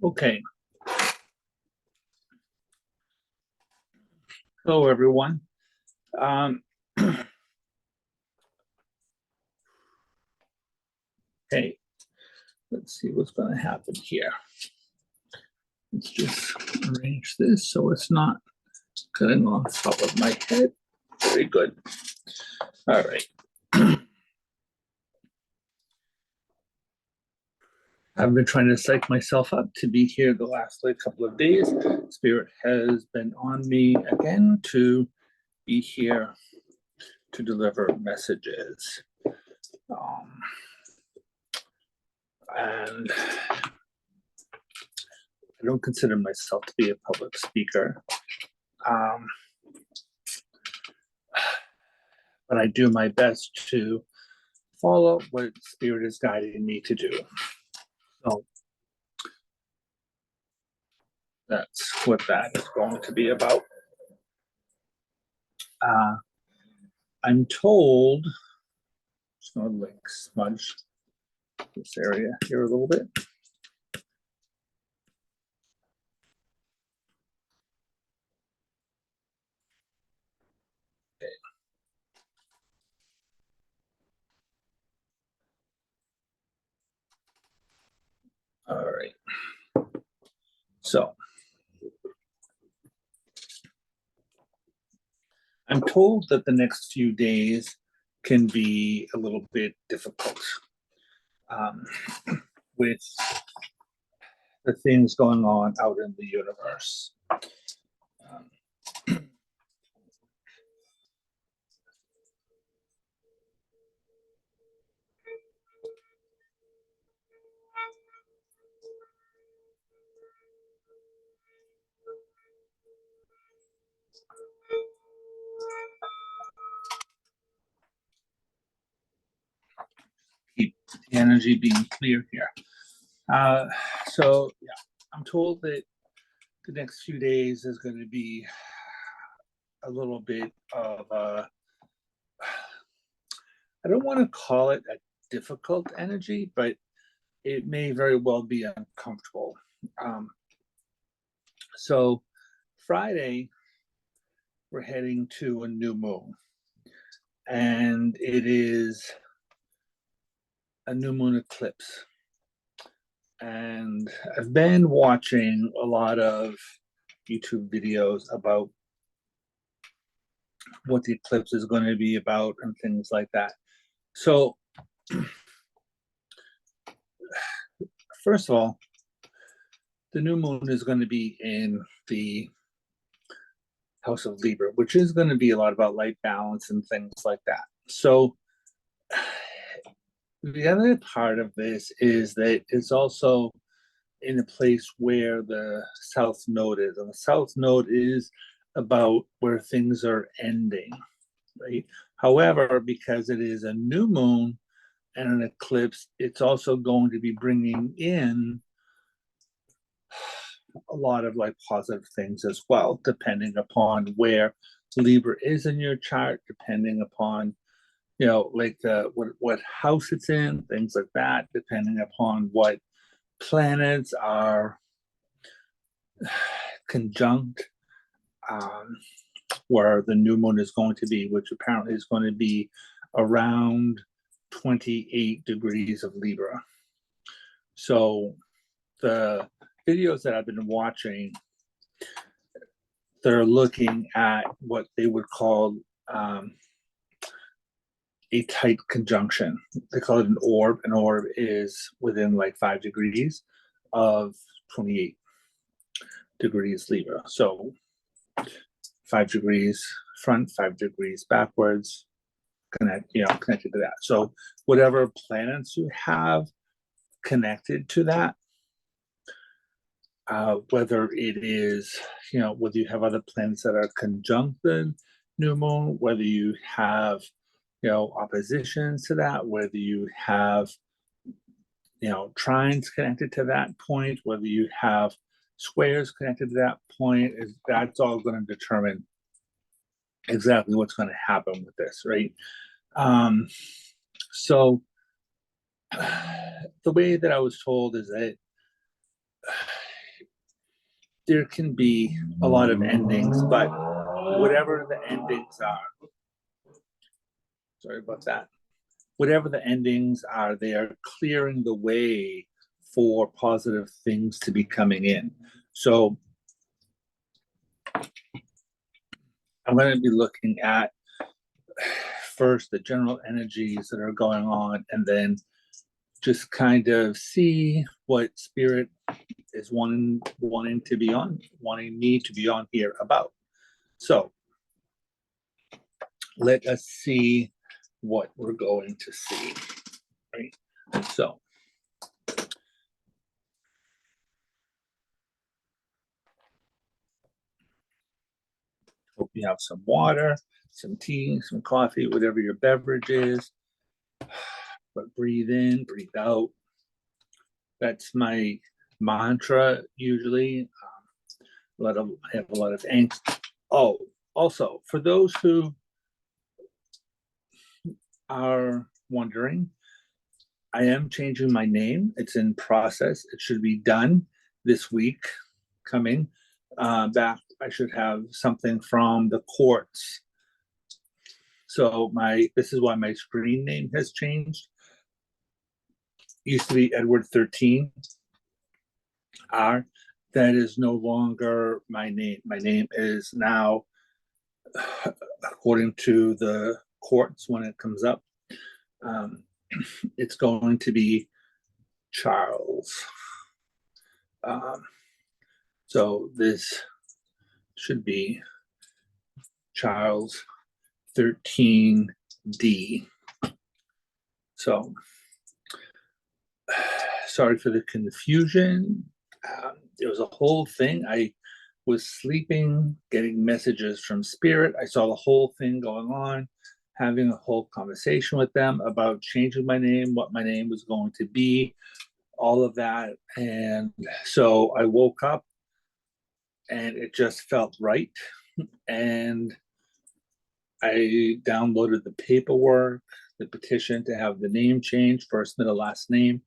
Okay. Hello, everyone. Okay, let's see what's going to happen here. Let's just arrange this so it's not cutting off top of my head. Very good. All right. I've been trying to psych myself up to be here the last couple of days. Spirit has been on me again to be here to deliver messages. And I don't consider myself to be a public speaker. But I do my best to follow what Spirit is guiding me to do. So that's what that is going to be about. I'm told, just going to smudge this area here a little bit. Okay. All right. So I'm told that the next few days can be a little bit difficult with the things going on out in the universe. Keep the energy being clear here. So yeah, I'm told that the next few days is going to be a little bit of a, I don't want to call it a difficult energy, but it may very well be uncomfortable. So Friday, we're heading to a new moon, and it is a new moon eclipse. And I've been watching a lot of YouTube videos about what the eclipse is going to be about and things like that. So, first of all, the new moon is going to be in the house of Libra, which is going to be a lot about light balance and things like that. So, the other part of this is that it's also in a place where the South Node is. And the South Node is about where things are ending, right? However, because it is a new moon and an eclipse, it's also going to be bringing in a lot of like positive things as well, depending upon where Libra is in your chart, depending upon like what house it's in, things like that, depending upon what planets are conjunct where the new moon is going to be, which apparently is going to be around 28 degrees of Libra. So the videos that I've been watching, they're looking at what they would call a tight conjunction. They call it an orb. An orb is within like 5 degrees of 28 degrees Libra. So 5 degrees front, 5 degrees backwards, connected to that. So whatever planets you have connected to that, whether it is, whether you have other planets that are conjunct the new moon, whether you have oppositions to that, whether you have trines connected to that point, whether you have squares connected to that point, that's all going to determine exactly what's going to happen with this, right? So the way that I was told is that there can be a lot of endings, but whatever the endings are, sorry about that, whatever the endings are, they are clearing the way for positive things to be coming in. So I'm going to be looking at first the general energies that are going on, and then just kind of see what spirit is wanting to be on, wanting me to be on here about. So let us see what we're going to see. Right. So hope you have some water, some tea, some coffee, whatever your beverage is. But breathe in, breathe out. That's my mantra usually. I have a lot of angst. Oh, also for those who are wondering, I am changing my name. It's in process. It should be done this week. Coming back, I should have something from the courts. So this is why my screen name has changed. Used to be Edward 13 R. That is no longer my name. My name is now, according to the courts when it comes up, it's going to be Charles. So this should be Charles 13D. So sorry for the confusion. It was a whole thing. I was sleeping, getting messages from spirit. I saw the whole thing going on, having a whole conversation with them about changing my name, what my name was going to be, all of that. And so I woke up and it just felt right. And I downloaded the paperwork, the petition to have the name changed, first, middle, last name,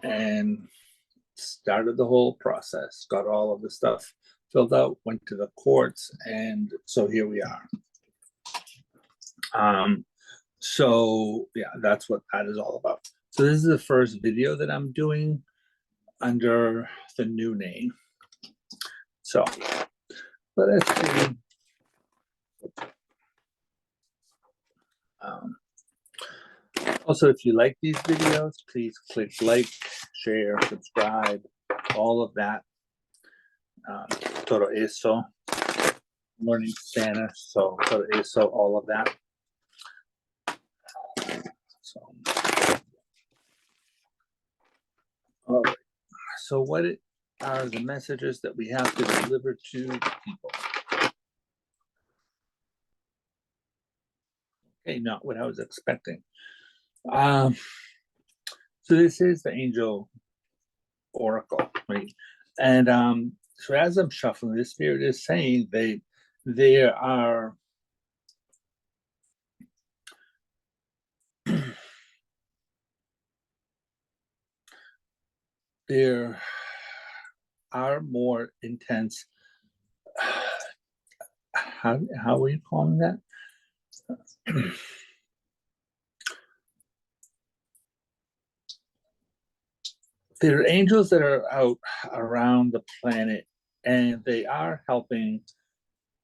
and started the whole process, got all of the stuff filled out, went to the courts, and so here we are. So yeah, that's what that is all about. So this is the first video that I'm doing under the new name. So let's see. Also, if you like these videos, please click like, share, subscribe, all of that. Todo eso. Learning Spanish, so todo eso, all of that. So, all right. So what are the messages that we have to deliver to people? Okay, not what I was expecting. So this is the angel oracle, right? And so as I'm shuffling, the spirit is saying there are there are more intense. How are you calling that? There are angels that are out around the planet, and they are helping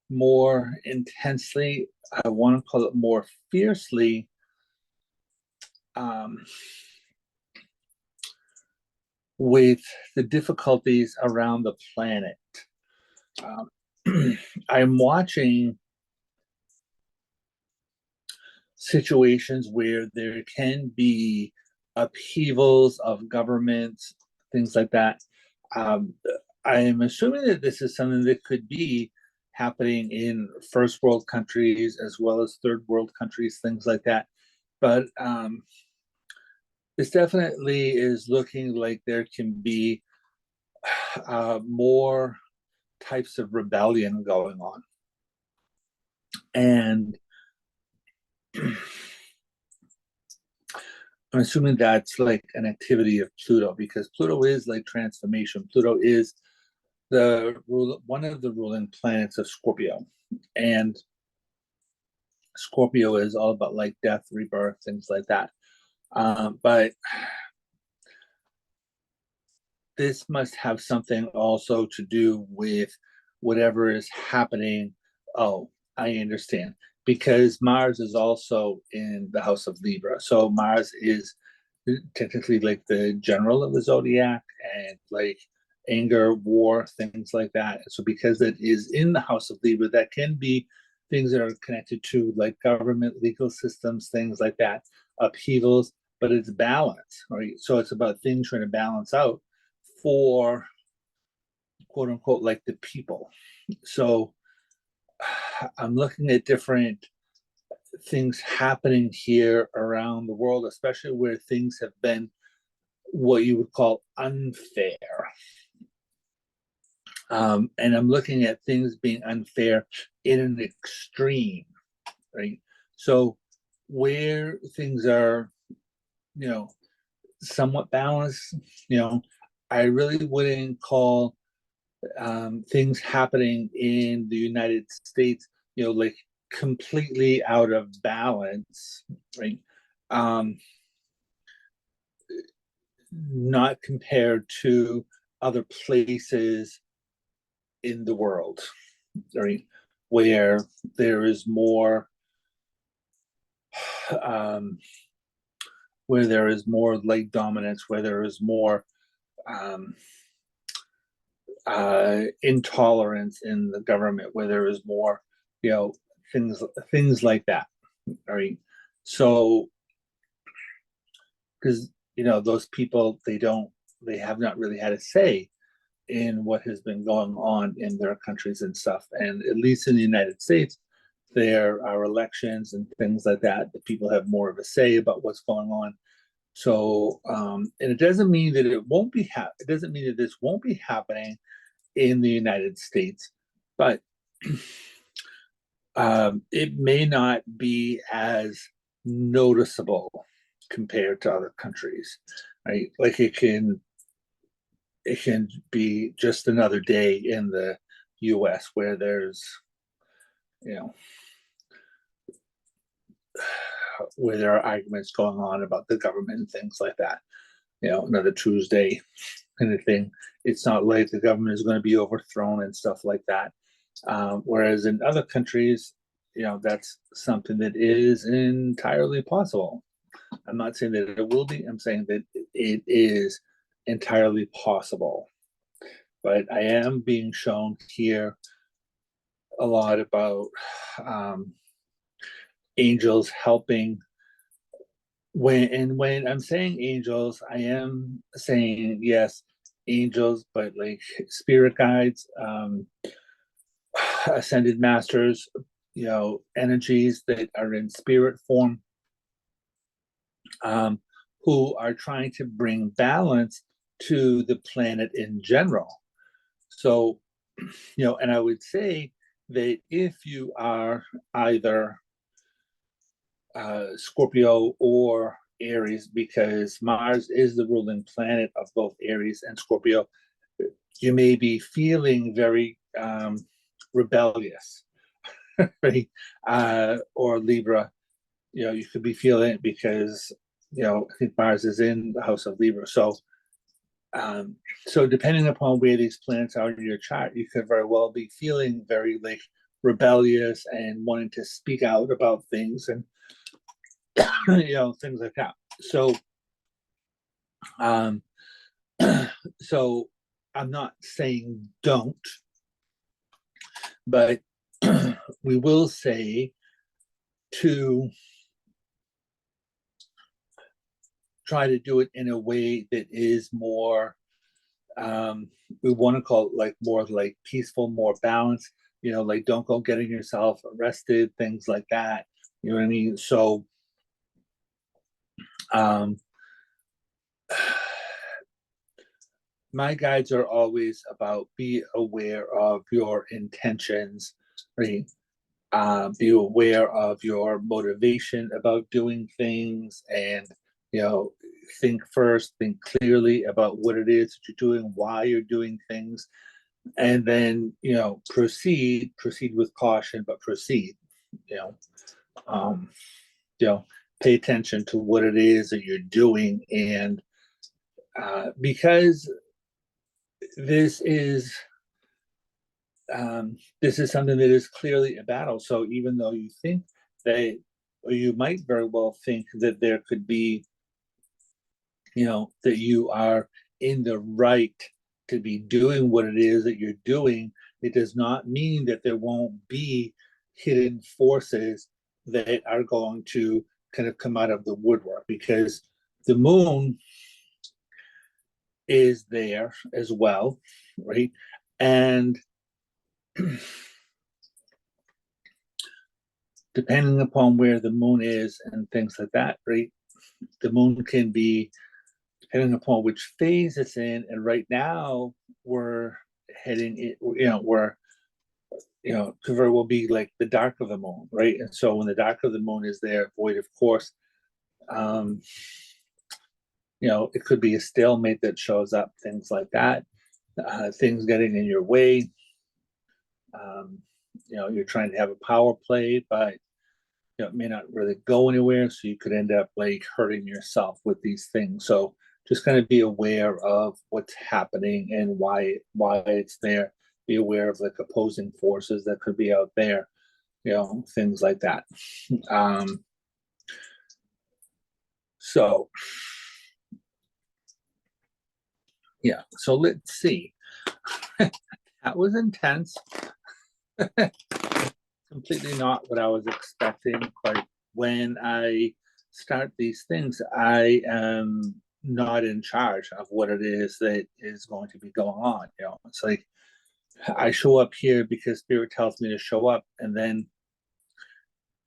more intensely. I want to call it more fiercely. With the difficulties around the planet. I'm watching situations where there can be upheavals of governments, things like that. I'm assuming that this is something that could be happening in first world countries as well as third world countries, things like that. But this definitely is looking like there can be more types of rebellion going on. And I'm assuming that's like an activity of Pluto, because Pluto is like transformation. Pluto is one of the ruling planets of Scorpio, and Scorpio is all about like death, rebirth, things like that. But this must have something also to do with whatever is happening. Oh, I understand. Because Mars is also in the house of Libra. So Mars is technically like the general of the zodiac and like anger, war, things like that. So because it is in the house of Libra, that can be things that are connected to like government, legal systems, things like that, upheavals, but it's balance, right? So it's about things trying to balance out for quote unquote like the people. So I'm looking at different things happening here around the world, especially where things have been what you would call unfair. And I'm looking at things being unfair in an extreme, right? So where things are, you know, somewhat balanced, you know, I really wouldn't call things happening in the United States, like completely out of balance, right? Um, Not compared to other places in the world, right? Where there is more, um, where there is more like dominance, where there is more um, intolerance in the government, where there is more, you know, things like that, right? So, because those people, they have not really had a say in what has been going on in their countries and stuff. And at least in the United States, there are elections and things like that. The people have more of a say about what's going on. So, and it doesn't mean that it doesn't mean that this won't be happening in the United States, but it may not be as noticeable compared to other countries, right? Like it can be just another day in the U.S. where there's, you know, where there are arguments going on about the government and things like that. Another Tuesday kind of thing. It's not like the government is going to be overthrown and stuff like that. Whereas in other countries, that's something that is entirely possible. I'm not saying that it will be. I'm saying that it is entirely possible. But I am being shown here a lot about um, angels helping. When I'm saying angels, I am saying yes, angels, but like spirit guides, ascended masters, energies that are in spirit form, um, who are trying to bring balance to the planet in general. So, and I would say that if you are either Scorpio or Aries, because Mars is the ruling planet of both Aries and Scorpio, you may be feeling very rebellious, right? Or Libra, you could be feeling it because, I think Mars is in the house of Libra. So depending upon where these planets are in your chart, you could very well be feeling very like rebellious and wanting to speak out about things and things like that. So, um, so I'm not saying don't, but we will say to try to do it in a way that is more, we want to call it like more like peaceful, more balanced, like don't go getting yourself arrested, things like that. You know what I mean? So, um, my guides are always about be aware of your intentions, right? Be aware of your motivation about doing things, and think first, think clearly about what it is that you're doing, why you're doing things. and then, proceed with caution, but proceed, you know, um, pay attention to what it is that you're doing. And because this is something that is clearly a battle. So even though you think that, or you might very well think that there could be, that you are in the right to be doing what it is that you're doing, it does not mean that there won't be hidden forces that are going to kind of come out of the woodwork, because the moon is there as well, right? And depending upon where the moon is and things like that, right? The moon can be, depending upon which phase it's in. And right now we're heading, could very well be like the dark of the moon, right? And so when the dark of the moon is there, void of course, um, it could be a stalemate that shows up, things like that, things getting in your way. You're trying to have a power play, but it may not really go anywhere. So you could end up like hurting yourself with these things. So just kind of be aware of what's happening and why it's there. Be aware of like opposing forces that could be out there, things like that. So yeah, so let's see. That was intense. Completely not what I was expecting. But when I start these things, I am not in charge of what it is that is going to be going on. It's like I show up here because Spirit tells me to show up, and then,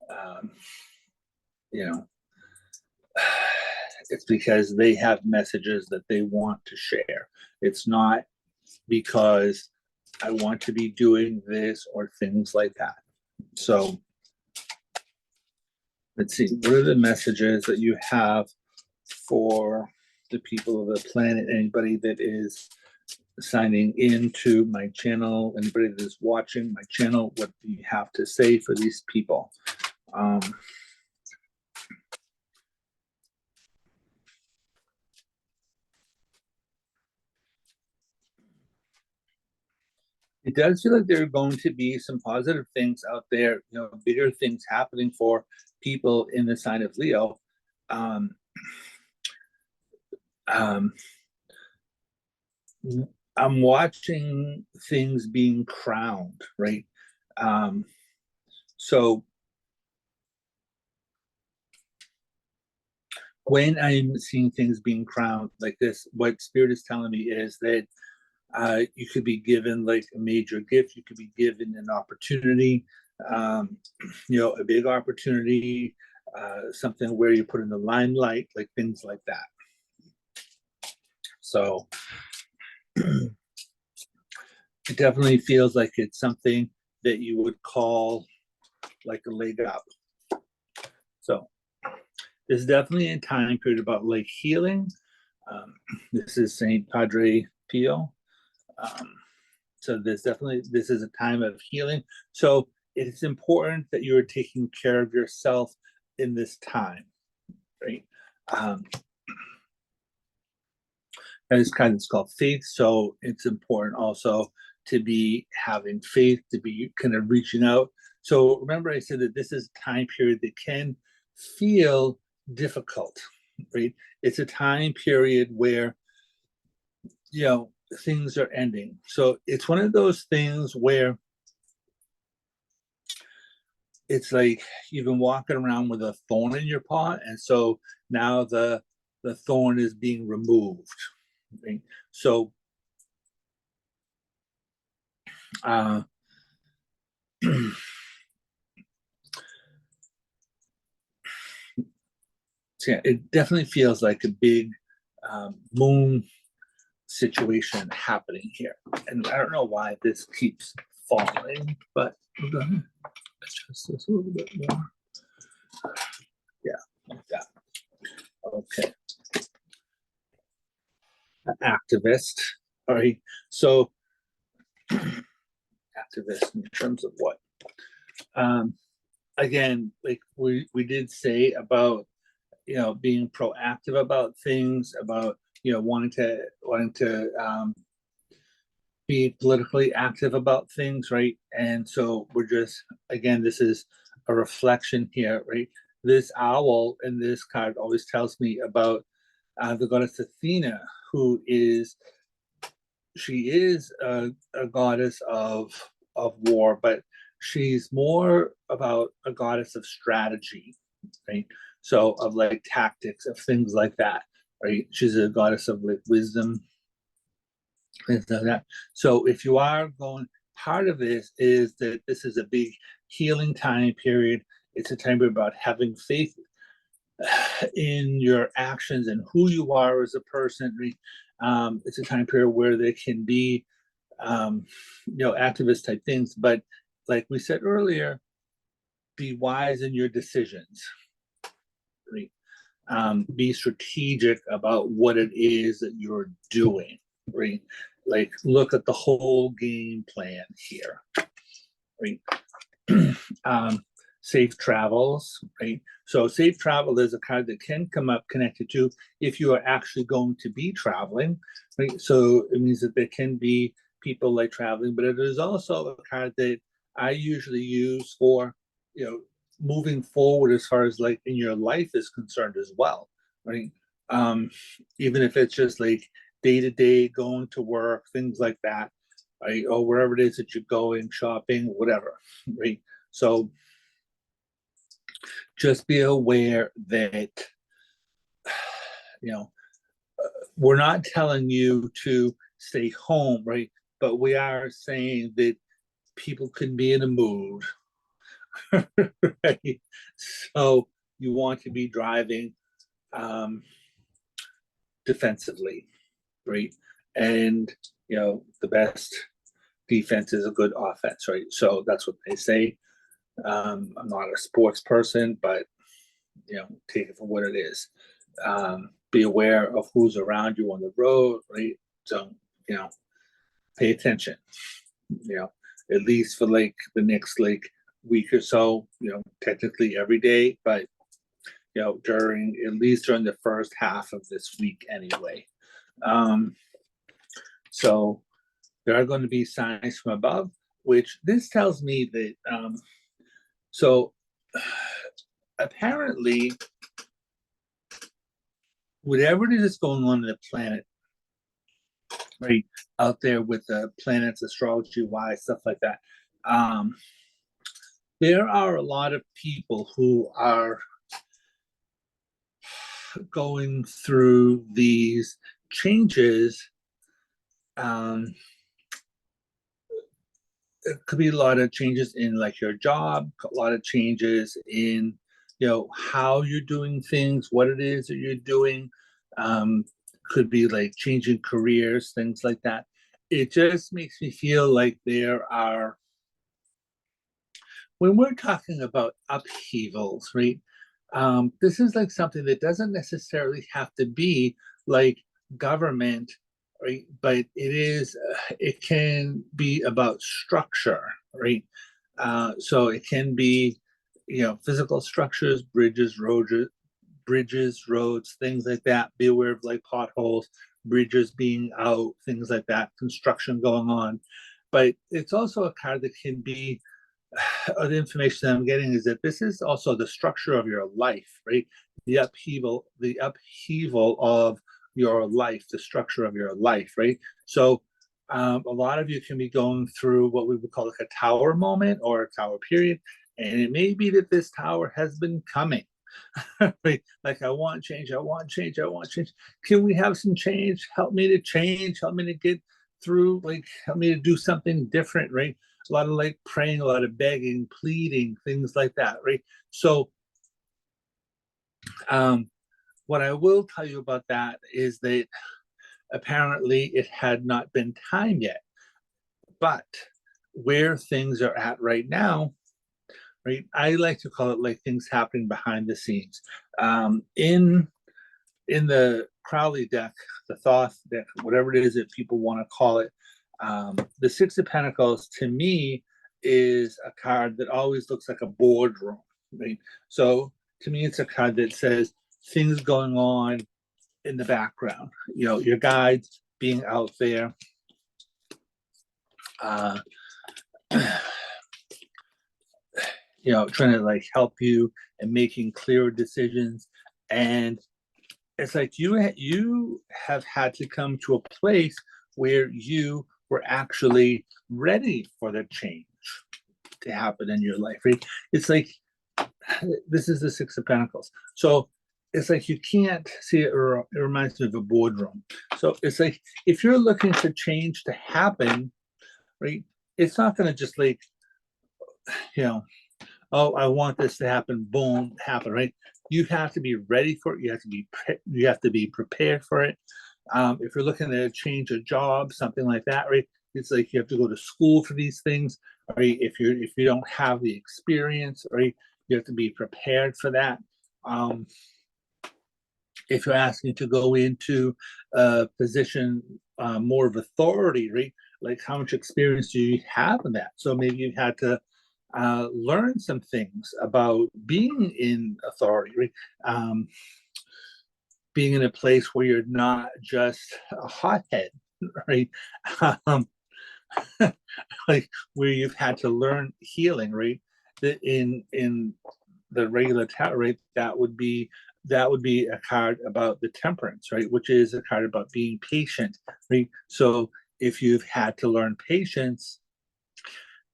um, you know, it's because they have messages that they want to share. It's not because I want to be doing this or things like that. So let's see, what are the messages that you have for the people of the planet? Anybody that is signing into my channel, anybody that is watching my channel, what do you have to say for these people? It does feel like there are going to be some positive things out there, bigger things happening for people in the sign of Leo. Um, um, I'm watching things being crowned, right? So when I'm seeing things being crowned like this, what Spirit is telling me is that you could be given like a major gift. You could be given an opportunity, a big opportunity, something where you put in the limelight, like things like that. So it definitely feels like it's something that you would call like a leg up. So there's definitely a time period about like healing. This is Saint Padre Pio. So this is a time of healing. So it's important that you're taking care of yourself in this time, right? And it's called faith. So it's important also to be having faith, to be kind of reaching out. So remember, I said that this is a time period that can feel difficult, right? It's a time period where, things are ending. So it's one of those things where it's like you've been walking around with a thorn in your paw, and so now the thorn is being removed, right? So uh so yeah, it definitely feels like a big moon situation happening here. And I don't know why this keeps falling, but we're gonna adjust this a little bit more. Yeah, like that. Okay. Activist. All right. So activist in terms of what? Um, Again, like we did say about being proactive about things, about wanting to be politically active about things, right? And so we're just, again, this is a reflection here, right? This owl in this card always tells me about the goddess Athena, who is she is a goddess of war, but she's more about a goddess of strategy, right? So of like tactics, of things like that, right? She's a goddess of like wisdom, things like that. So if you are going, part of this is that this is a big healing time period. It's a time about having faith in your actions and who you are as a person. It's a time period where there can be activist type things, but like we said earlier, be wise in your decisions, right? Be strategic about what it is that you're doing, right? Like look at the whole game plan here, right? Safe travels, right? So safe travel is a card that can come up connected to if you are actually going to be traveling, right? So it means that there can be people like traveling, but it is also a card that I usually use for, moving forward as far as like in your life is concerned as well, right? Um, Even if it's just like day to day going to work, things like that, right? Or wherever it is that you're going, shopping, whatever, right? So just be aware that you know we're not telling you to stay home, right? But we are saying that people can be in a mood, right? So you want to be driving um, defensively, right? And the best defense is a good offense, right? So that's what they say. I'm not a sports person, but take it for what it is. Be aware of who's around you on the road, right? So, pay attention, you know, at least for like the next like week or so, technically every day, but during at least during the first half of this week anyway. Um, so there are going to be signs from above, which this tells me that so apparently whatever it is that's going on in the planet, right, out there with the planets, astrology wise, stuff like that. Um, there are a lot of people who are going through these changes. Um, it could be a lot of changes in like your job, a lot of changes in how you're doing things, what it is that you're doing. Um, could be like changing careers, things like that. It just makes me feel like there are, when we're talking about upheavals, right? This is like something that doesn't necessarily have to be like government, right? But it can be about structure, right? So it can be, physical structures, bridges, roads, things like that. Be aware of like potholes, bridges being out, things like that, construction going on. But it's also a card that can be the information that I'm getting is that this is also the structure of your life, right? The upheaval of your life, the structure of your life, right? So a lot of you can be going through what we would call like a tower moment or a tower period. And it may be that this tower has been coming. Right? Like, I want change, I want change, I want change. Can we have some change? Help me to change, help me to get through, like, help me to do something different, right? A lot of like praying, a lot of begging, pleading, things like that, right? So, um, what I will tell you about that is that apparently it had not been time yet, but where things are at right now, right? I like to call it like things happening behind the scenes. In the Crowley deck, the Thoth deck, whatever it is that people want to call it, The Six of Pentacles to me is a card that always looks like a boardroom, right? So to me, it's a card that says things going on in the background. Your guides being out there, uh, trying to like help you and making clearer decisions. And it's like you have had to come to a place where you were actually ready for the change to happen in your life, right? It's like this is the Six of Pentacles. So it's like you can't see it, or it reminds me of a boardroom. So it's like if you're looking for change to happen, right? It's not going to just like, oh, I want this to happen, boom, happen, right? You have to be ready for it. You have to be prepared for it. If you're looking to change a job, something like that, right? It's like you have to go to school for these things, right? If you don't have the experience, right, you have to be prepared for that. If you're asking to go into a position more of authority, right? Like how much experience do you have in that? So maybe you've had to learn some things about being in authority, right? Being in a place where you're not just a hothead, right? Um, like where you've had to learn healing, right? In the regular tarot, right? That would be a card about the Temperance, right? Which is a card about being patient, right? So if you've had to learn patience,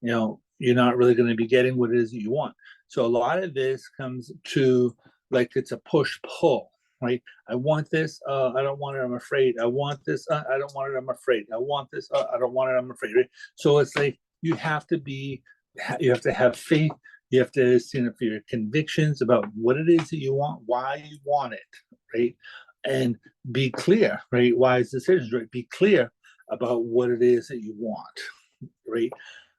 you're not really going to be getting what it is that you want. So a lot of this comes to like it's a push pull, right? I want this, I don't want it, I'm afraid. I want this, I don't want it, I'm afraid. I want this, I don't want it, I'm afraid. Right? So it's like you have to have faith. You have to stand up for your convictions about what it is that you want, why you want it, right? And be clear, right? Wise decisions, right? Be clear about what it is that you want, right?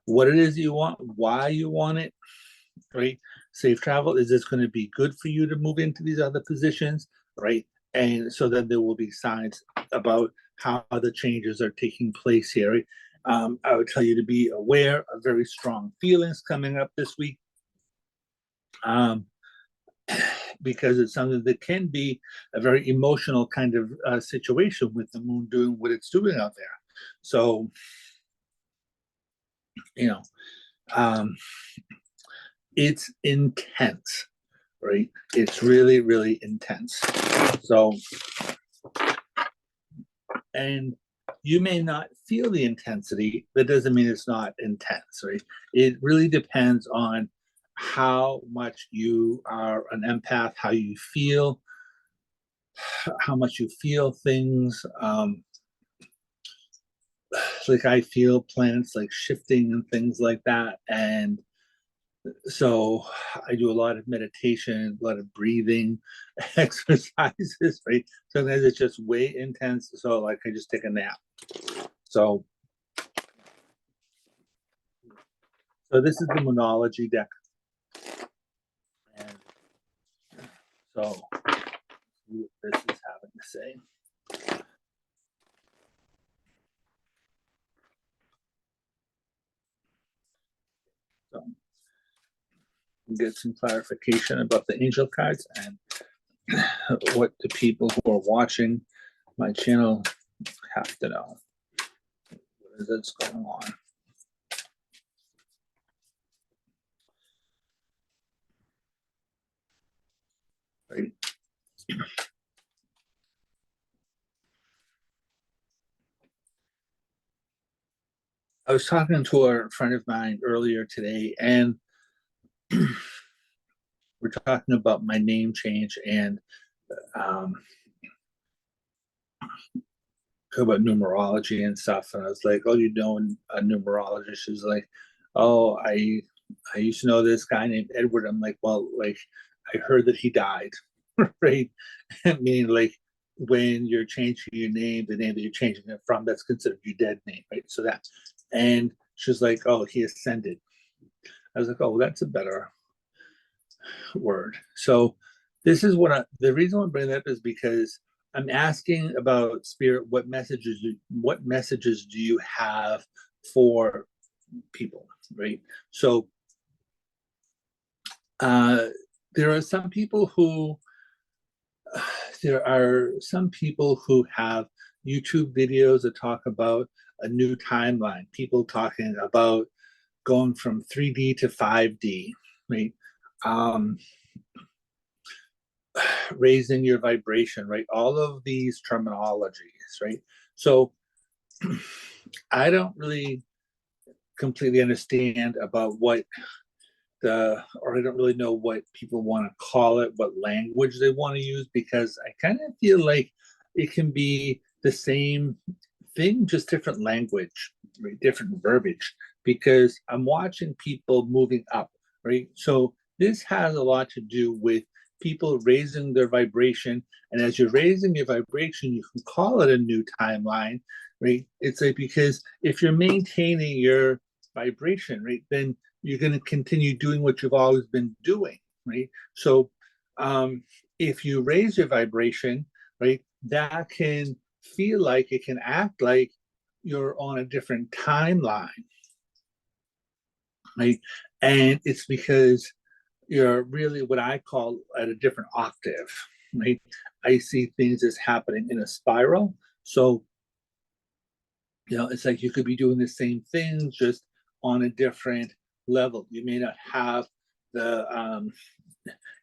What it is you want, why you want it, right? Safe travel. Is this going to be good for you to move into these other positions, right? And so then there will be signs about how the changes are taking place here. Right? I would tell you to be aware of very strong feelings coming up this week. Because it's something that can be a very emotional kind of situation with the moon doing what it's doing out there. So, um, it's intense, right? It's really, really intense. So, and you may not feel the intensity. That doesn't mean it's not intense, right? It really depends on how much you are an empath, how you feel, how much you feel things. Like I feel planets like shifting and things like that. And so I do a lot of meditation, a lot of breathing exercises, right? Sometimes it's just way intense. So like I just take a nap. So this is the Moonology deck. And so see what this is having to say. So we'll get some clarification about the angel cards and what the people who are watching my channel have to know. What is that's going on? Right. I was talking to a friend of mine earlier today, and we're talking about my name change and um, about numerology and stuff. And I was like, "Oh, you know a numerologist?" She's like, "Oh, I used to know this guy named Edward." I'm like, "Well, like I heard that he died, right?" Meaning like when you're changing your name, the name that you're changing it from, that's considered your dead name, right? So that, and she's like, "Oh, he ascended." I was like, "Oh, well, that's a better word." So this is the reason I bring that up is because I'm asking about spirit. What messages do you have for people, right? So uh, there are some people who have YouTube videos that talk about a new timeline. People talking about going from 3D to 5D, right? Um, Raising your vibration, right? All of these terminologies, right? So I don't really completely understand about or I don't really know what people want to call it, what language they want to use, because I kind of feel like it can be the same thing, just different language, right? Different verbiage, because I'm watching people moving up, right? So this has a lot to do with people raising their vibration. And as you're raising your vibration, you can call it a new timeline, right? It's like, because if you're maintaining your vibration, right, then you're going to continue doing what you've always been doing, right? So if you raise your vibration, right, that can feel like, it can act like you're on a different timeline, right? And it's because you're really what I call at a different octave, right? I see things as happening in a spiral. So, it's like you could be doing the same thing, just on a different level. You may not have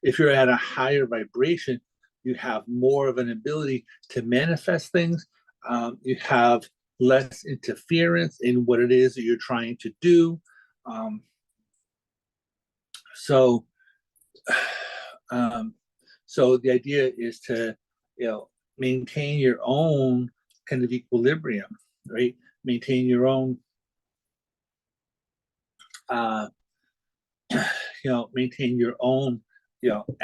if you're at a higher vibration, you have more of an ability to manifest things. You have less interference in what it is that you're trying to do. Um, so, um, so the idea is to, maintain your own kind of equilibrium, right? Maintain your own, uh, maintain your own,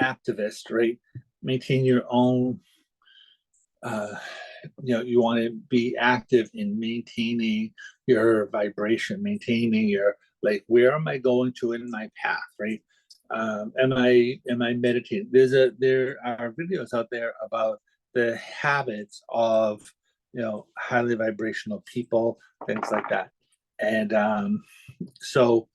activist, right? Maintain your own, uh, you want to be active in maintaining your vibration, maintaining your, like, where am I going to in my path, right? Am I meditating? There are videos out there about the habits of, highly vibrational people, things like that. And so,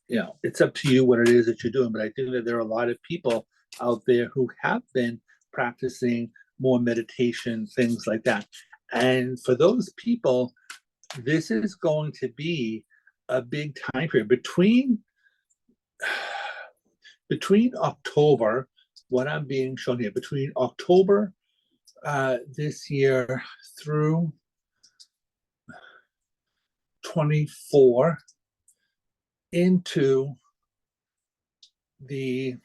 it's up to you what it is that you're doing. But I think that there are a lot of people out there who have been practicing more meditation, things like that. And for those people, this is going to be a big time period between October, what I'm being shown here, between October this year through 24 into the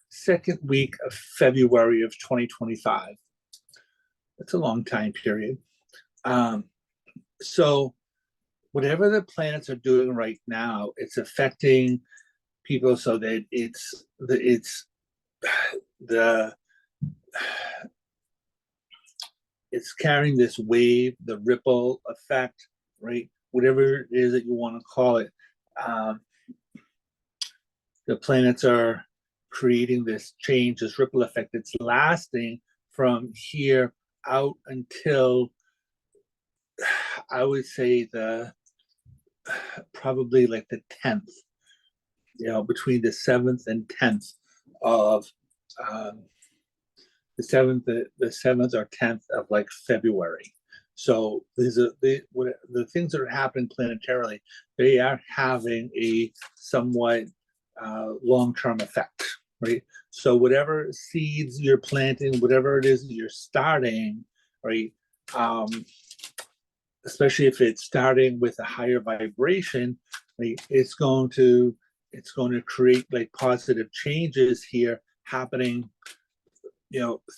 second week of February of 2025. It's a long time period. So whatever the planets are doing right now, it's affecting people so that the it's carrying this wave, the ripple effect, right? Whatever it is that you want to call it. The planets are creating this change, this ripple effect that's lasting from here out until, I would say, probably like the 10th, between the 7th and 10th of the 7th or 10th of like February. So the things that are happening planetarily, they are having a somewhat long-term effect, right? So whatever seeds you're planting, whatever it is that you're starting, right? Especially if it's starting with a higher vibration, right, it's going to create like positive changes here happening,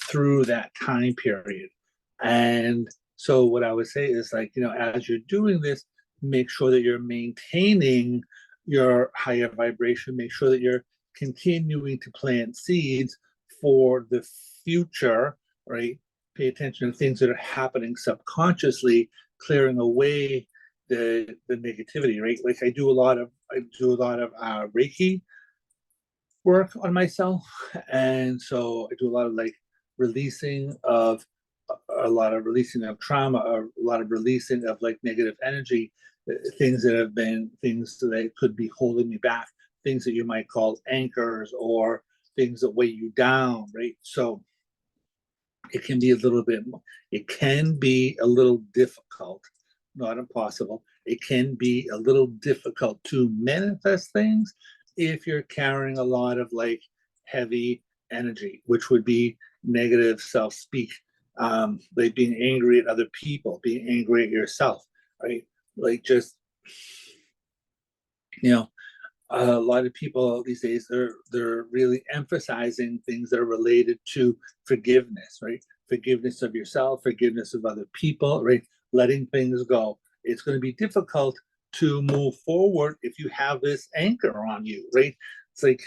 through that time period. And so what I would say is, like, as you're doing this, make sure that you're maintaining your higher vibration, make sure that you're continuing to plant seeds for the future, right? Pay attention to things that are happening subconsciously, clearing away the negativity, right? Like I do a lot of Reiki work on myself, and so I do a lot of like releasing of a lot of releasing of trauma, a lot of releasing of like negative energy, things that have been things that could be holding me back, things that you might call anchors or things that weigh you down, right? So it can be a little bit, it can be a little difficult, not impossible. It can be a little difficult to manifest things if you're carrying a lot of like heavy energy, which would be negative self speak, like being angry at other people, being angry at yourself, right? Like just, you know, a lot of people these days they're really emphasizing things that are related to forgiveness, right? Forgiveness of yourself, forgiveness of other people, right? Letting things go. It's going to be difficult to move forward if you have this anchor on you, right? It's like,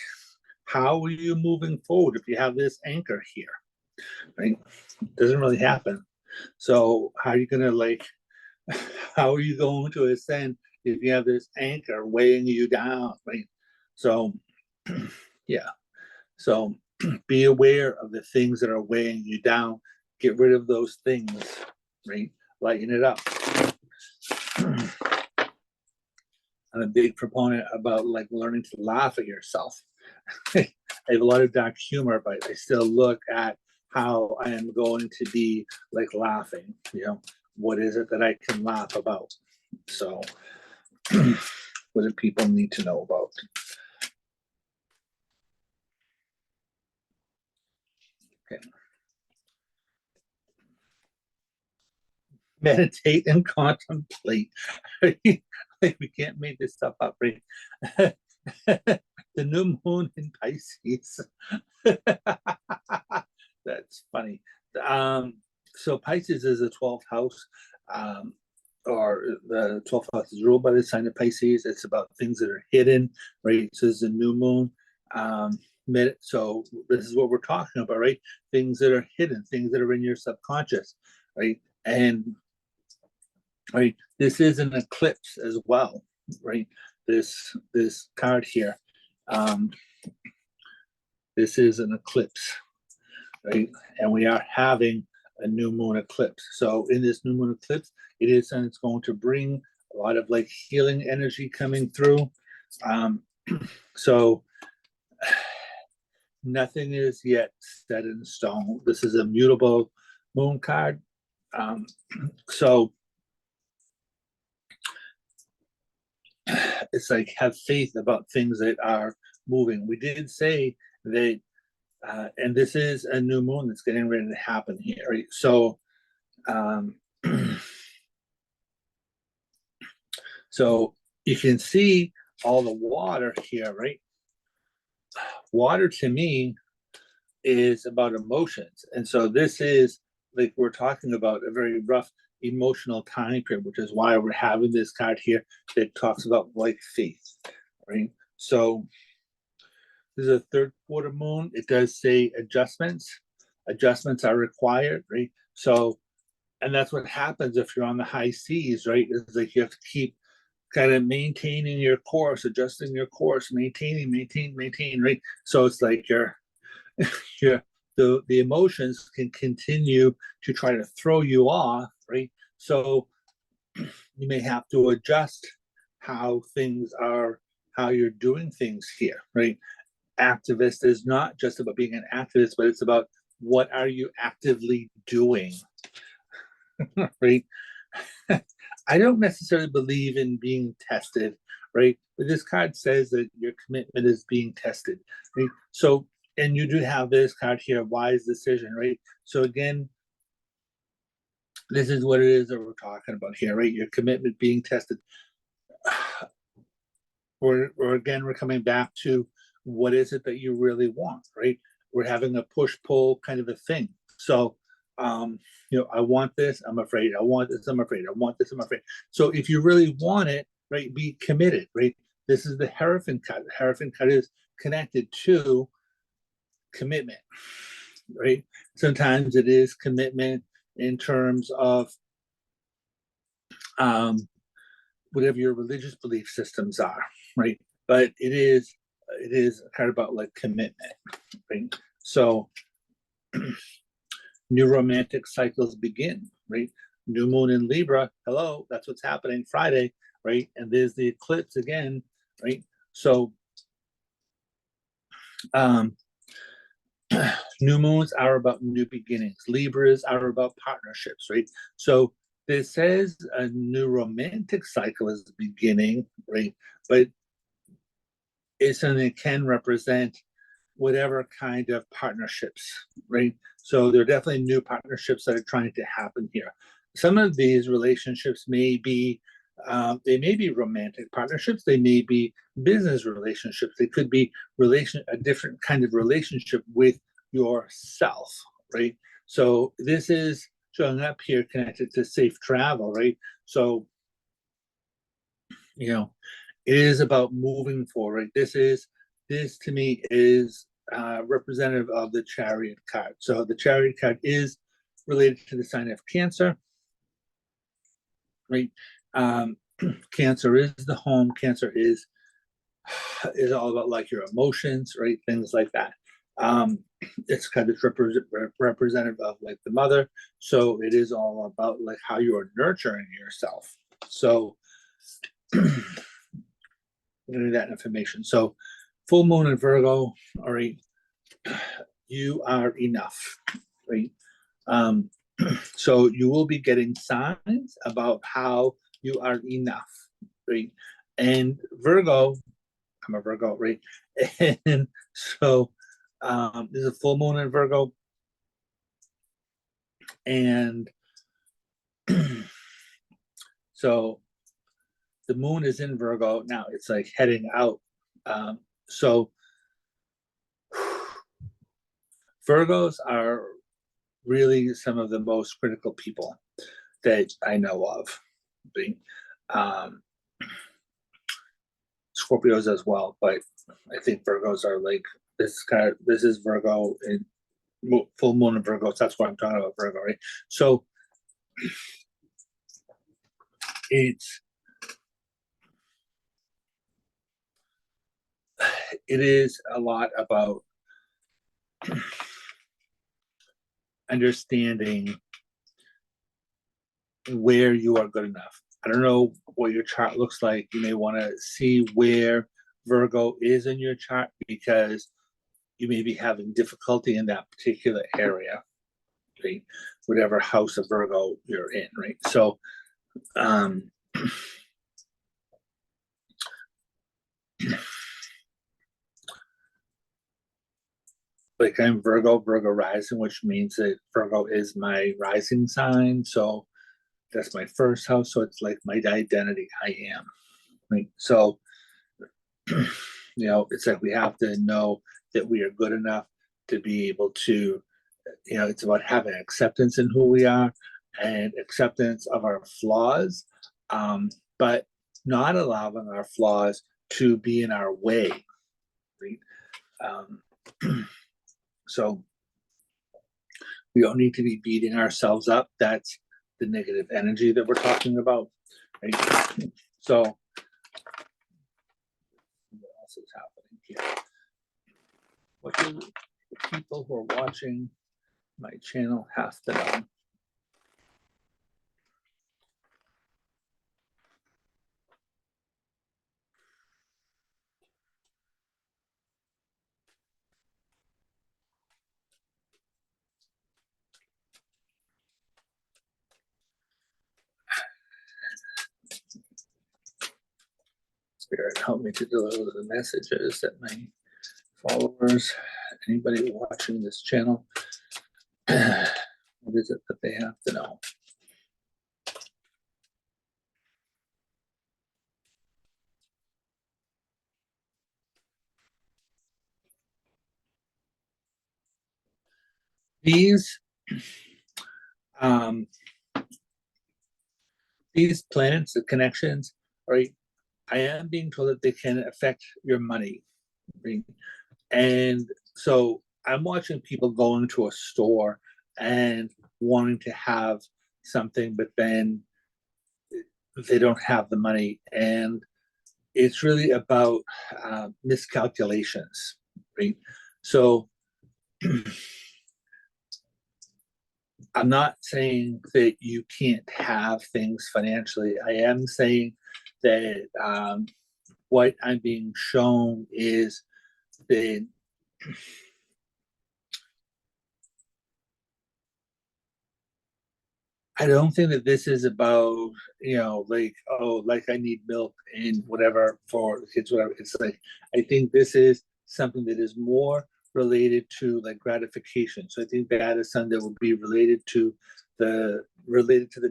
how are you moving forward if you have this anchor here, right? It doesn't really happen. So how are you going to like, how are you going to ascend if you have this anchor weighing you down, right? So, yeah. So be aware of the things that are weighing you down. Get rid of those things, right? Lighten it up. I'm a big proponent about like learning to laugh at yourself. I have a lot of dark humor, but I still look at how I am going to be like laughing. You know, what is it that I can laugh about? So, what do people need to know about? Okay. Meditate and contemplate. Like we can't make this stuff up, right? The new moon in Pisces. That's funny. Um, so Pisces is the 12th house, or the 12th house is ruled by the sign of Pisces. It's about things that are hidden, right? So it's a new moon. Um, so this is what we're talking about, right? Things that are hidden, things that are in your subconscious, right? And right, this is an eclipse as well, right? This card here, um, this is an eclipse, right? And we are having a new moon eclipse. So in this new moon eclipse, it is, and it's going to bring a lot of like healing energy coming through. Um, so nothing is yet set in stone. This is a mutable moon card. So it's like have faith about things that are moving. We did say that, and this is a new moon that's getting ready to happen here. Right? So, um, so you can see all the water here, right? Water to me is about emotions, and so this is like we're talking about a very rough emotional time period, which is why we're having this card here that talks about like faith, right? So this is a third quarter moon. It does say adjustments. Adjustments are required, right? So, and that's what happens if you're on the high seas, right? It's like you have to keep kind of maintaining your course, adjusting your course, maintain, right? So it's like you're the emotions can continue to try to throw you off, right? So you may have to adjust how things are, how you're doing things here, right? Activist is not just about being an activist, but it's about what are you actively doing, right? I don't necessarily believe in being tested, right? But this card says that your commitment is being tested, right? So, and you do have this card here, wise decision, right? So again, this is what it is that we're talking about here, right? Your commitment being tested. Or again, we're coming back to what is it that you really want, right? We're having a push-pull kind of a thing. So, I want this, I'm afraid. I want this, I'm afraid. I want this, I'm afraid. So if you really want it, right, be committed, right? This is the Hierophant cut. The Hierophant cut is connected to commitment, right? Sometimes it is commitment in terms of um, whatever your religious belief systems are, right? But it is kind of about like commitment, right? So new romantic cycles begin, right? New moon in Libra, hello, that's what's happening Friday, right? And there's the eclipse again, right? So new moons are about new beginnings. Libras are about partnerships, right? So this says a new romantic cycle is beginning, right? But it's something that can represent whatever kind of partnerships, right? So there are definitely new partnerships that are trying to happen here. Some of these relationships may be they may be romantic partnerships. They may be business relationships. They could be a different kind of relationship with yourself, right? So this is showing up here connected to safe travel, right? So you know, it is about moving forward. This to me is representative of the Chariot card. So the Chariot card is related to the sign of Cancer, right? Cancer is the home. Cancer is all about like your emotions, right? Things like that. It's kind of representative of like the mother. So it is all about like how you are nurturing yourself. So that information. So full moon in Virgo, all right, you are enough, right? So you will be getting signs about how you are enough, right? And Virgo, I'm a Virgo, right? And so there's a full moon in Virgo, and so the moon is in Virgo now. It's like heading out. So Virgos are really some of the most critical people that I know of. Right? Um, Scorpios as well, but I think Virgos are like this is Virgo in full moon in Virgo. So that's what I'm talking about, Virgo, right? So it is a lot about understanding where you are good enough. I don't know what your chart looks like. You may want to see where Virgo is in your chart because you may be having difficulty in that particular area, right? Whatever house of Virgo you're in, right? So, like I'm Virgo rising, which means that Virgo is my rising sign. So that's my first house. So it's like my identity. I am, right? So, it's like we have to know that we are good enough to be able to, it's about having acceptance in who we are and acceptance of our flaws, but not allowing our flaws to be in our way, right? So we don't need to be beating ourselves up. That's the negative energy that we're talking about, right? So what else is happening here? What do the people who are watching my channel have to know? Spirit, help me to deliver the messages that my followers, anybody watching this channel, what is it that they have to know? These um, these planets, the connections, right? I am being told that they can affect your money, right? And so I'm watching people going to a store and wanting to have something, but then they don't have the money. And it's really about miscalculations, right? So I'm not saying that you can't have things financially. I am saying that what I'm being shown is that I don't think that this is about, like, oh, like I need milk and whatever for the kids, whatever. It's like, I think this is something that is more related to like gratification. So I think that is something that would be related to the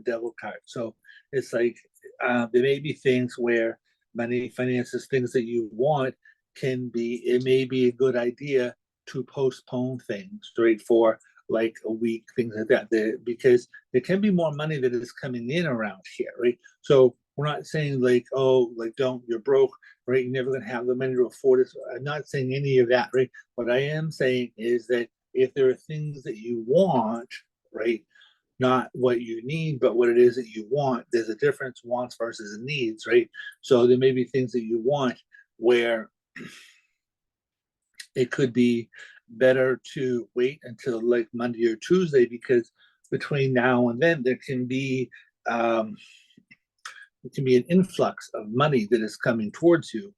devil card. So it's like, there may be things where money, finances, things that you want it may be a good idea to postpone things, right? For like a week, things like that, because there can be more money that is coming in around here, right? So we're not saying like, oh, like don't, you're broke, right? You're never gonna have the money to afford it. I'm not saying any of that, right? What I am saying is that if there are things that you want, right, not what you need, but what it is that you want, there's a difference, wants versus needs, right? So there may be things that you want where it could be better to wait until like Monday or Tuesday, because between now and then um, there can be an influx of money that is coming towards you,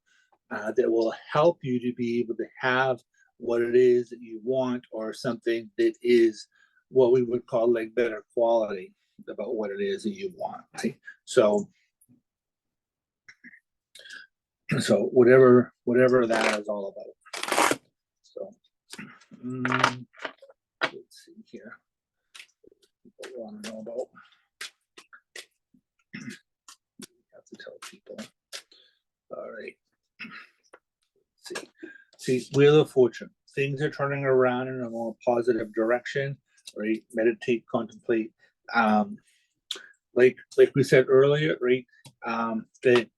that will help you to be able to have what it is that you want, or something that is what we would call like better quality about what it is that you want. Right? So whatever that is all about. So let's see here. People want to know about. Have to tell people. All right. See, Wheel of Fortune. Things are turning around in a more positive direction. Right. Meditate, contemplate. Like we said earlier, right? That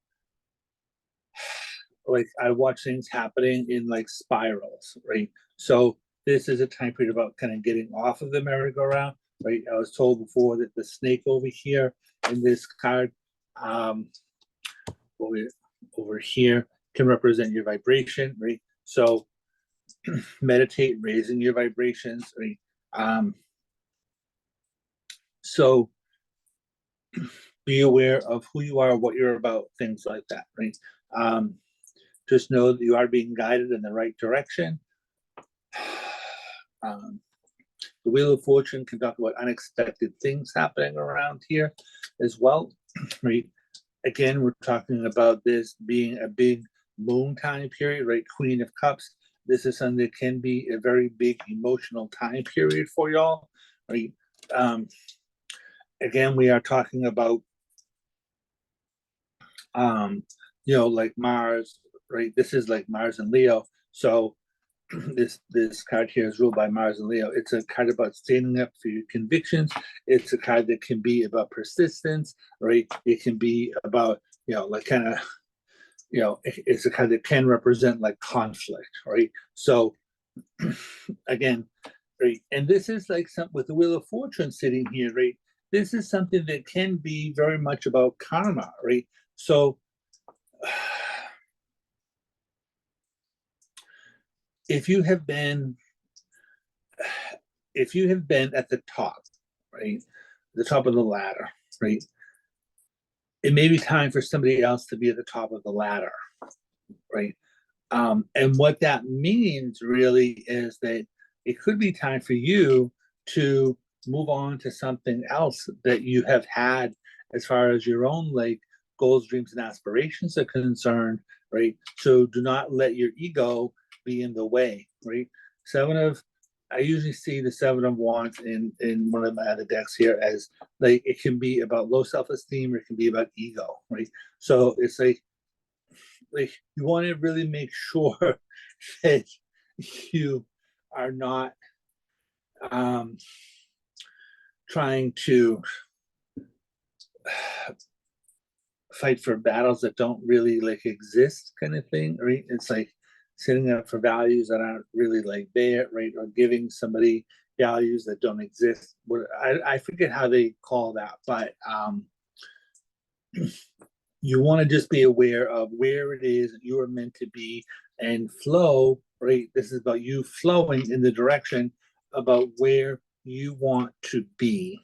like I watch things happening in like spirals, right? So this is a time period about kind of getting off of the merry-go-round, right? I was told before that the snake over here in this card, um, over, over here, can represent your vibration, right? So meditate, raising your vibrations, right? So be aware of who you are, what you're about, things like that, right? Um, just know that you are being guided in the right direction. Um, the Wheel of Fortune can talk about unexpected things happening around here as well. Right? Again, we're talking about this being a big moon time period, right? Queen of Cups. This is something that can be a very big emotional time period for y'all, right? Um, again, we are talking about, um, like Mars, right? This is like Mars and Leo. So this card here is ruled by Mars and Leo. It's a card about standing up for your convictions. It's a card that can be about persistence, right? It can be about, like kind of, it's a card that can represent like conflict, right? So again, right, and this is like some with the Wheel of Fortune sitting here, right? This is something that can be very much about karma, right? So if you have been at the top, right, the top of the ladder, right, it may be time for somebody else to be at the top of the ladder, right? And what that means really is that it could be time for you to move on to something else that you have had as far as your own like goals, dreams, and aspirations are concerned, right? So do not let your ego be in the way, right? Seven of I usually see the Seven of Wands in one of my other decks here as like it can be about low self-esteem or it can be about ego, right? So it's like you want to really make sure that you are not um, trying to fight for battles that don't really like exist, kind of thing, right? It's like sitting up for values that aren't really like there, right? Or giving somebody values that don't exist. I forget how they call that, but you want to just be aware of where it is you are meant to be and flow, right? This is about you flowing in the direction about where you want to be,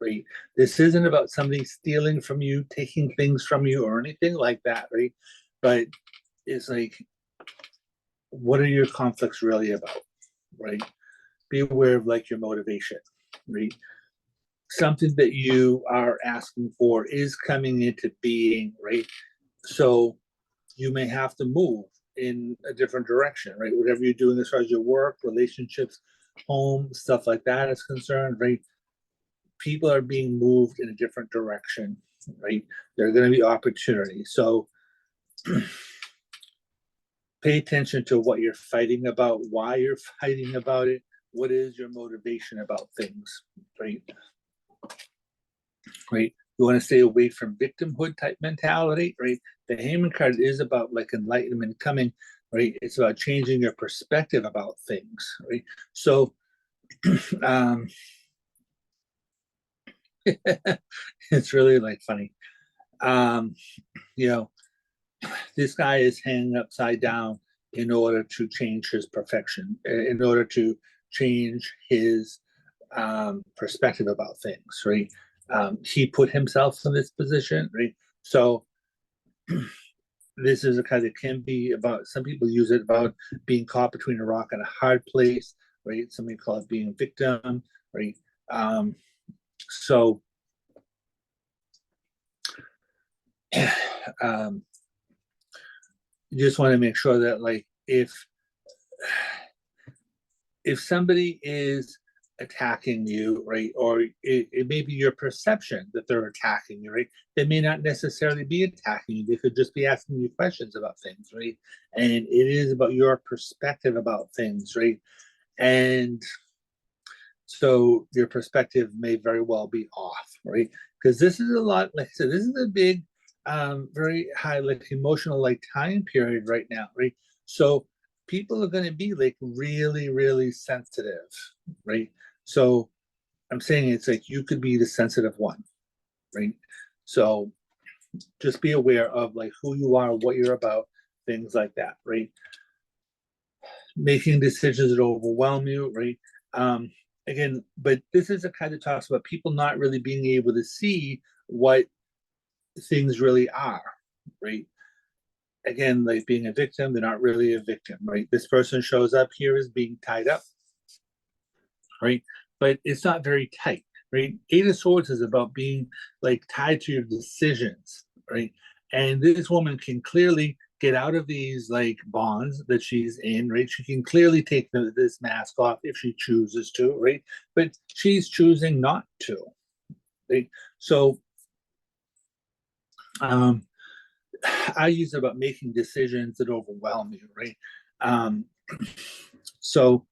right? This isn't about somebody stealing from you, taking things from you, or anything like that, right? But it's like, what are your conflicts really about, right? Be aware of like your motivation, right? Something that you are asking for is coming into being, right? So you may have to move in a different direction, right? Whatever you're doing as far as your work, relationships, home, stuff like that is concerned, right? People are being moved in a different direction, right? There are going to be opportunities. So pay attention to what you're fighting about, why you're fighting about it, what is your motivation about things, right? Right? You want to stay away from victimhood type mentality, right? The Hangman card is about like enlightenment coming, right? It's about changing your perspective about things, right? So, um, it's really like funny. Um, you know, this guy is hanging upside down in order to change his perfection, in order to change his perspective about things, right? He put himself in this position, right? So this is a kind that can be about, some people use it about being caught between a rock and a hard place, right? Some may call it being a victim, right? So um, you just want to make sure that like if somebody is attacking you, right, or it may be your perception that they're attacking you, right? They may not necessarily be attacking you. They could just be asking you questions about things, right? And it is about your perspective about things, right? And so your perspective may very well be off, right? Because this is a lot, like I said, this is a big, very high, like emotional, like time period right now, right? So people are going to be like really, really sensitive, right? So I'm saying it's like you could be the sensitive one, right? So just be aware of like who you are, what you're about, things like that, right? Making decisions that overwhelm you, right? Again, but this is a kind of talks about people not really being able to see what things really are, right? Again, like being a victim, they're not really a victim, right? This person shows up here as being tied up, right? But it's not very tight, right? Eight of Swords is about being like tied to your decisions, right? And this woman can clearly get out of these like bonds that she's in, right? She can clearly take this mask off if she chooses to, right? But she's choosing not to, right? So I use it about making decisions that overwhelm you, right? Um, so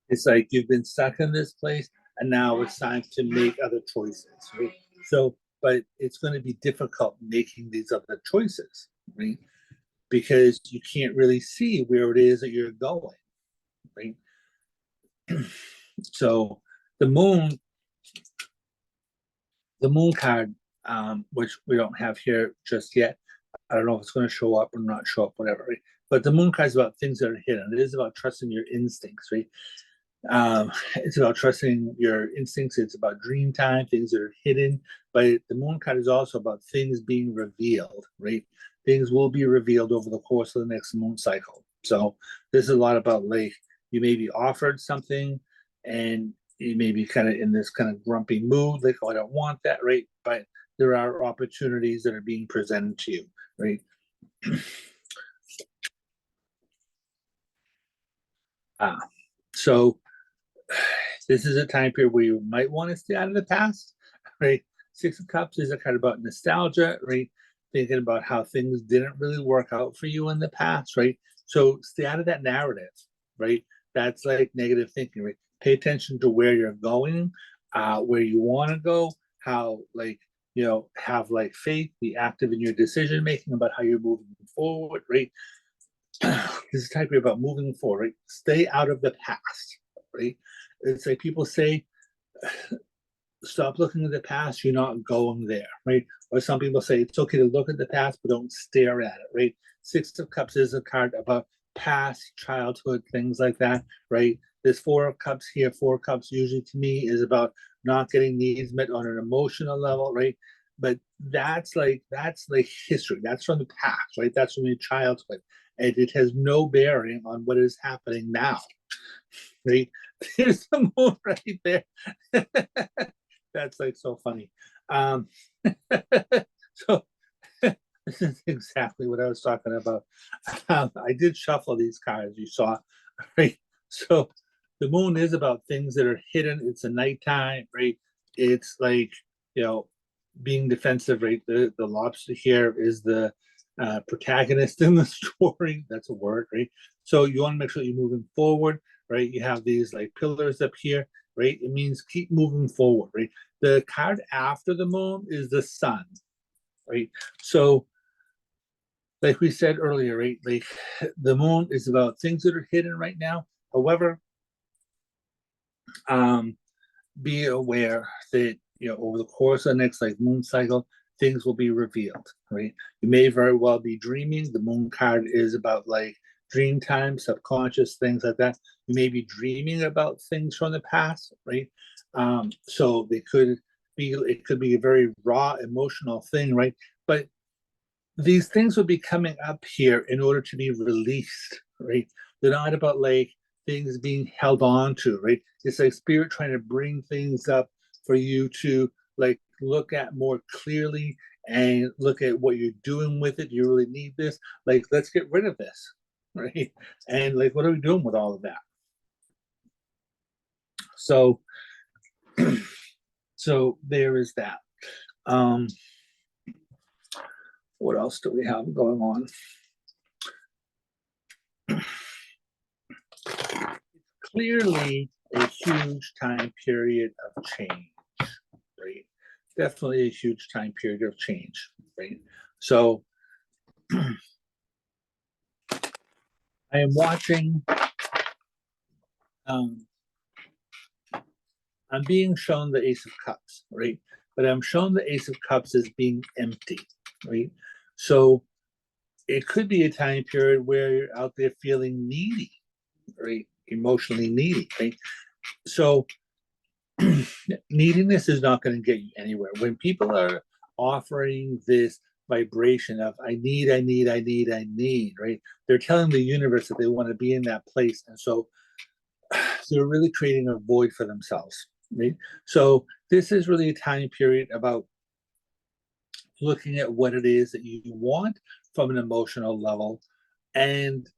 it's like you've been stuck in this place and now it's time to make other choices, right? So, but it's going to be difficult making these other choices, right? Because you can't really see where it is that you're going, right? So the moon, the moon card, which we don't have here just yet. I don't know if it's going to show up or not show up, whatever. Right? But the moon card is about things that are hidden. It is about trusting your instincts, right? It's about trusting your instincts. It's about dream time, things that are hidden. But the moon card is also about things being revealed, right? Things will be revealed over the course of the next moon cycle. So this is a lot about like you may be offered something and you may be kind of in this kind of grumpy mood, like, oh, I don't want that, right? But there are opportunities that are being presented to you, right? Ah, so this is a time period where you might want to stay out of the past, right? Six of Cups is a kind of about nostalgia, right? Thinking about how things didn't really work out for you in the past, right? So stay out of that narrative, right? That's like negative thinking, right? Pay attention to where you're going, where you want to go, how like have like faith, be active in your decision making about how you're moving forward, right? This is typing about moving forward, right? Stay out of the past, right? It's like people say, stop looking at the past, you're not going there, right? Or some people say it's okay to look at the past, but don't stare at it, right? Six of Cups is a card about past childhood, things like that, right? This Four of Cups here, Four of Cups usually to me is about not getting needs met on an emotional level, right? But that's like history. That's from the past, right? That's from your childhood, and it has no bearing on what is happening now, right? There's the moon right there. That's like so funny. Um, so this is exactly what I was talking about. I did shuffle these cards, you saw, right? So the moon is about things that are hidden. It's a nighttime, right? It's like, you know, being defensive, right? The lobster here is the protagonist in the story. That's a word, right? So you want to make sure you're moving forward, right? You have these like pillars up here, right? It means keep moving forward, right? The card after the moon is the sun, right? So like we said earlier, right? Like the moon is about things that are hidden right now. However, um, be aware that over the course of the next like moon cycle, things will be revealed, right? You may very well be dreaming. The moon card is about like dream time, subconscious things like that. You may be dreaming about things from the past, right? So it could be a very raw emotional thing, right? But these things will be coming up here in order to be released, right? They're not about like things being held on to, right? It's like spirit trying to bring things up for you to like look at more clearly and look at what you're doing with it. You really need this. Like, let's get rid of this, right? And like, what are we doing with all of that? So, so there is that. Um, what else do we have going on? Clearly a huge time period of change, right? Definitely a huge time period of change, right? So I am watching, um, I'm being shown the Ace of Cups, right? But I'm shown the Ace of Cups as being empty, right? So it could be a time period where you're out there feeling needy, right? Emotionally needy, right? So neediness is not going to get you anywhere. When people are offering this vibration of I need, right? They're telling the universe that they want to be in that place. And so they're really creating a void for themselves, right? So this is really a time period about looking at what it is that you want from an emotional level and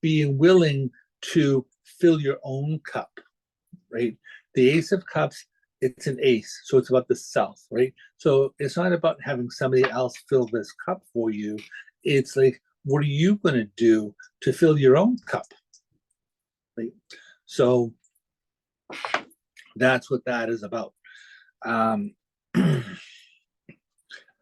being willing to fill your own cup, right? The Ace of Cups, it's an ace, so it's about the self, right? So it's not about having somebody else fill this cup for you. It's like, what are you going to do to fill your own cup, right? So that's what that is about. Um,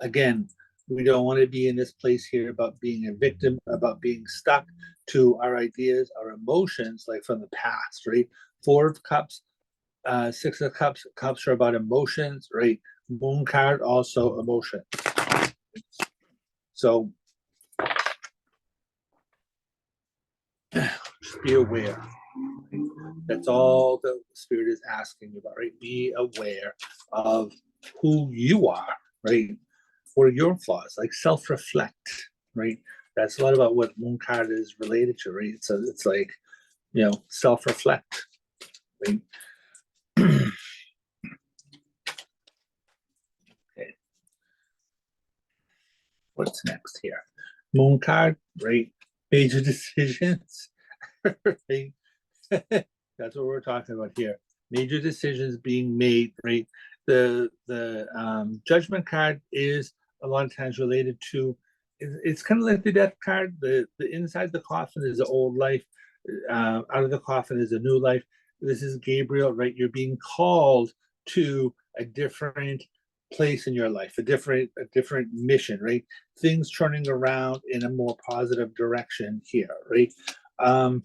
again, we don't want to be in this place here about being a victim, about being stuck to our ideas, our emotions, like from the past, right? Four of Cups, Six of Cups. Cups are about emotions, right? Moon card also emotion. So just be aware. That's all the spirit is asking you about, right? Be aware of who you are, right? What are your flaws? Like self-reflect, right? That's a lot about what moon card is related to, right? So it's like, self-reflect, right? Okay. What's next here? Moon card, right? Major decisions, right? That's what we're talking about here. Major decisions being made, right? The judgment card is a lot of times related to. It's kind of like the death card. The inside the coffin is the old life. Out of the coffin is a new life. This is Gabriel, right? You're being called to a different place in your life, a different mission, right? Things turning around in a more positive direction here, right? Um,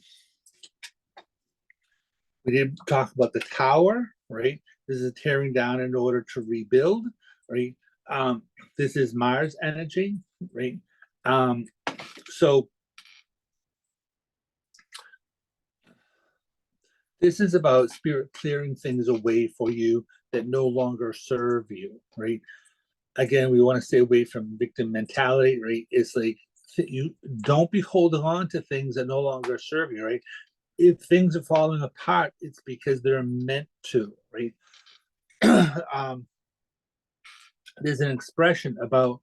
we did talk about the tower, right? This is tearing down in order to rebuild, right? Um, this is Mars energy, right? Um, so This is about spirit clearing things away for you that no longer serve you, right? Again, we want to stay away from victim mentality, right? It's like you don't be holding on to things that no longer serve you, right? If things are falling apart, it's because they're meant to, right? There's an expression about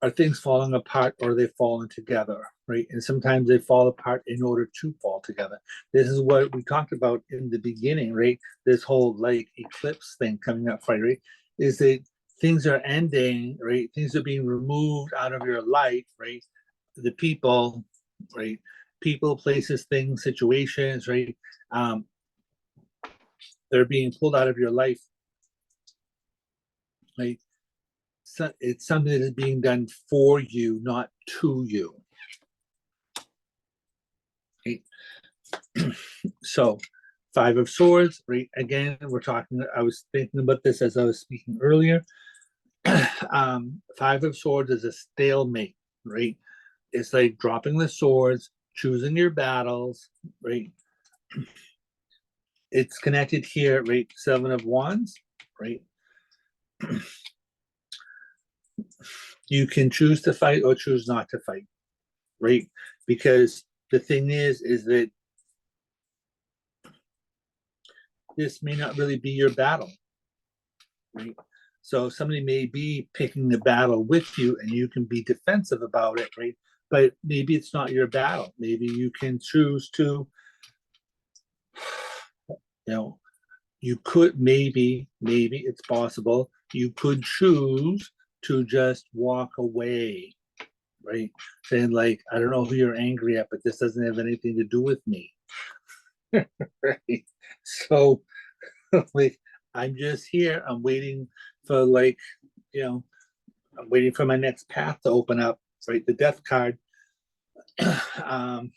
are things falling apart or are they falling together, right? And sometimes they fall apart in order to fall together. This is what we talked about in the beginning, right? This whole like eclipse thing coming up, right? Is that things are ending, right? Things are being removed out of your life, right? The people, right? People, places, things, situations, right? Um, they're being pulled out of your life, right? So it's something that is being done for you, not to you. Right? So, Five of Swords, right? Again, we're talking, I was thinking about this as I was speaking earlier. Five of Swords is a stalemate, right? It's like dropping the swords, choosing your battles, right? It's connected here, right? Seven of Wands, right? You can choose to fight or choose not to fight, right? Because the thing is that this may not really be your battle, right? So somebody may be picking a battle with you and you can be defensive about it, right? But maybe it's not your battle. Maybe you can choose to, you know, you could maybe it's possible, you could choose to just walk away, right? Saying like, I don't know who you're angry at, but this doesn't have anything to do with me. Right? So like I'm just here, I'm waiting for like, you know, I'm waiting for my next path to open up, right? The death card um,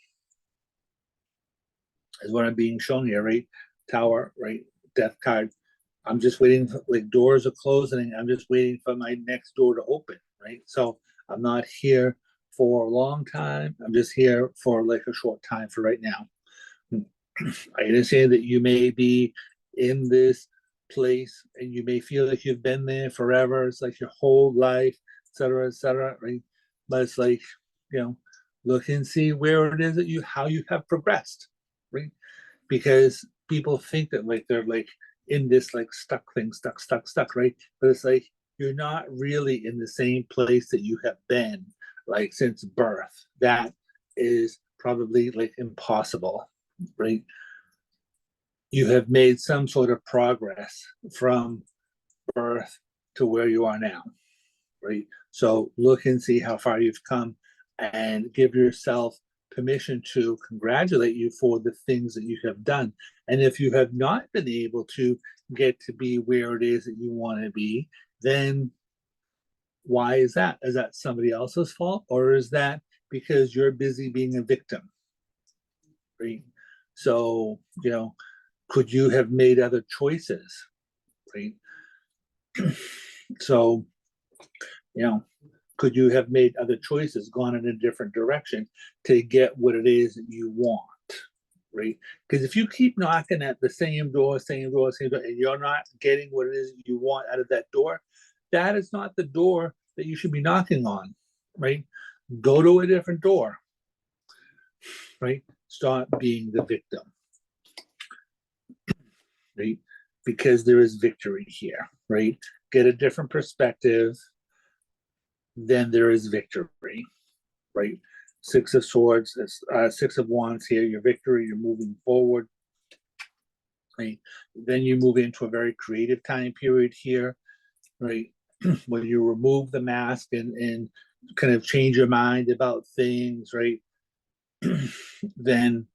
is what I'm being shown here, right? Tower, right? Death card. I'm just waiting for like doors are closing. I'm just waiting for my next door to open, right? So I'm not here for a long time. I'm just here for like a short time for right now. I understand that you may be in this place and you may feel like you've been there forever. It's like your whole life, et cetera, right? But it's like, you know, look and see where it is that you, how you have progressed, right? Because people think that like they're like in this like stuck thing, stuck, right? But it's like you're not really in the same place that you have been like since birth. That is probably like impossible, right? You have made some sort of progress from birth to where you are now, right? So look and see how far you've come and give yourself permission to congratulate you for the things that you have done. And if you have not been able to get to be where it is that you want to be, then why is that? Is that somebody else's fault? Or is that because you're busy being a victim? Right? So, you know, could you have made other choices? Right? So, you know, could you have made other choices, gone in a different direction to get what it is that you want? Right? Because if you keep knocking at the same door, and you're not getting what it is you want out of that door, that is not the door that you should be knocking on, right? Go to a different door, right? Stop being the victim, right? Because there is victory here, right? Get a different perspective, then there is victory, right? Six of Swords, Six of Wands here, your victory, you're moving forward, right? Then you move into a very creative time period here, right? When you remove the mask and kind of change your mind about things, right? Then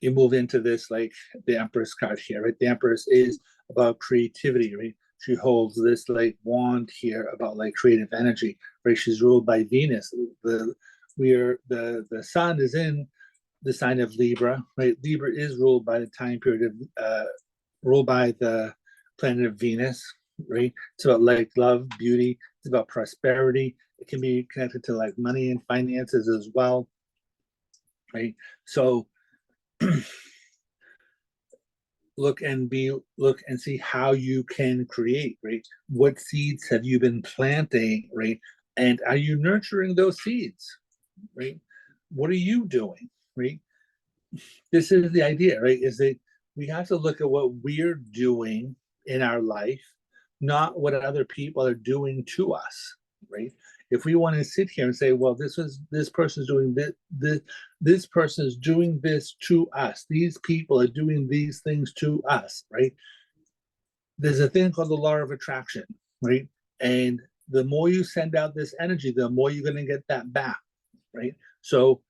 you move into this like the Empress card here, right? The Empress is about creativity, right? She holds this like wand here about like creative energy, right? She's ruled by Venus. The sun is in the sign of Libra, right? Libra is ruled by the time period of ruled by the planet of Venus, right? It's about like love, beauty. It's about prosperity. It can be connected to like money and finances as well, right? So look and see how you can create, right? What seeds have you been planting, right? And are you nurturing those seeds, right? What are you doing, right? This is the idea, right? Is that we have to look at what we're doing in our life, not what other people are doing to us, right? If we want to sit here and say, well, this person's doing this person is doing this to us, these people are doing these things to us, right? There's a thing called the law of attraction, right? And the more you send out this energy, the more you're going to get that back, right? So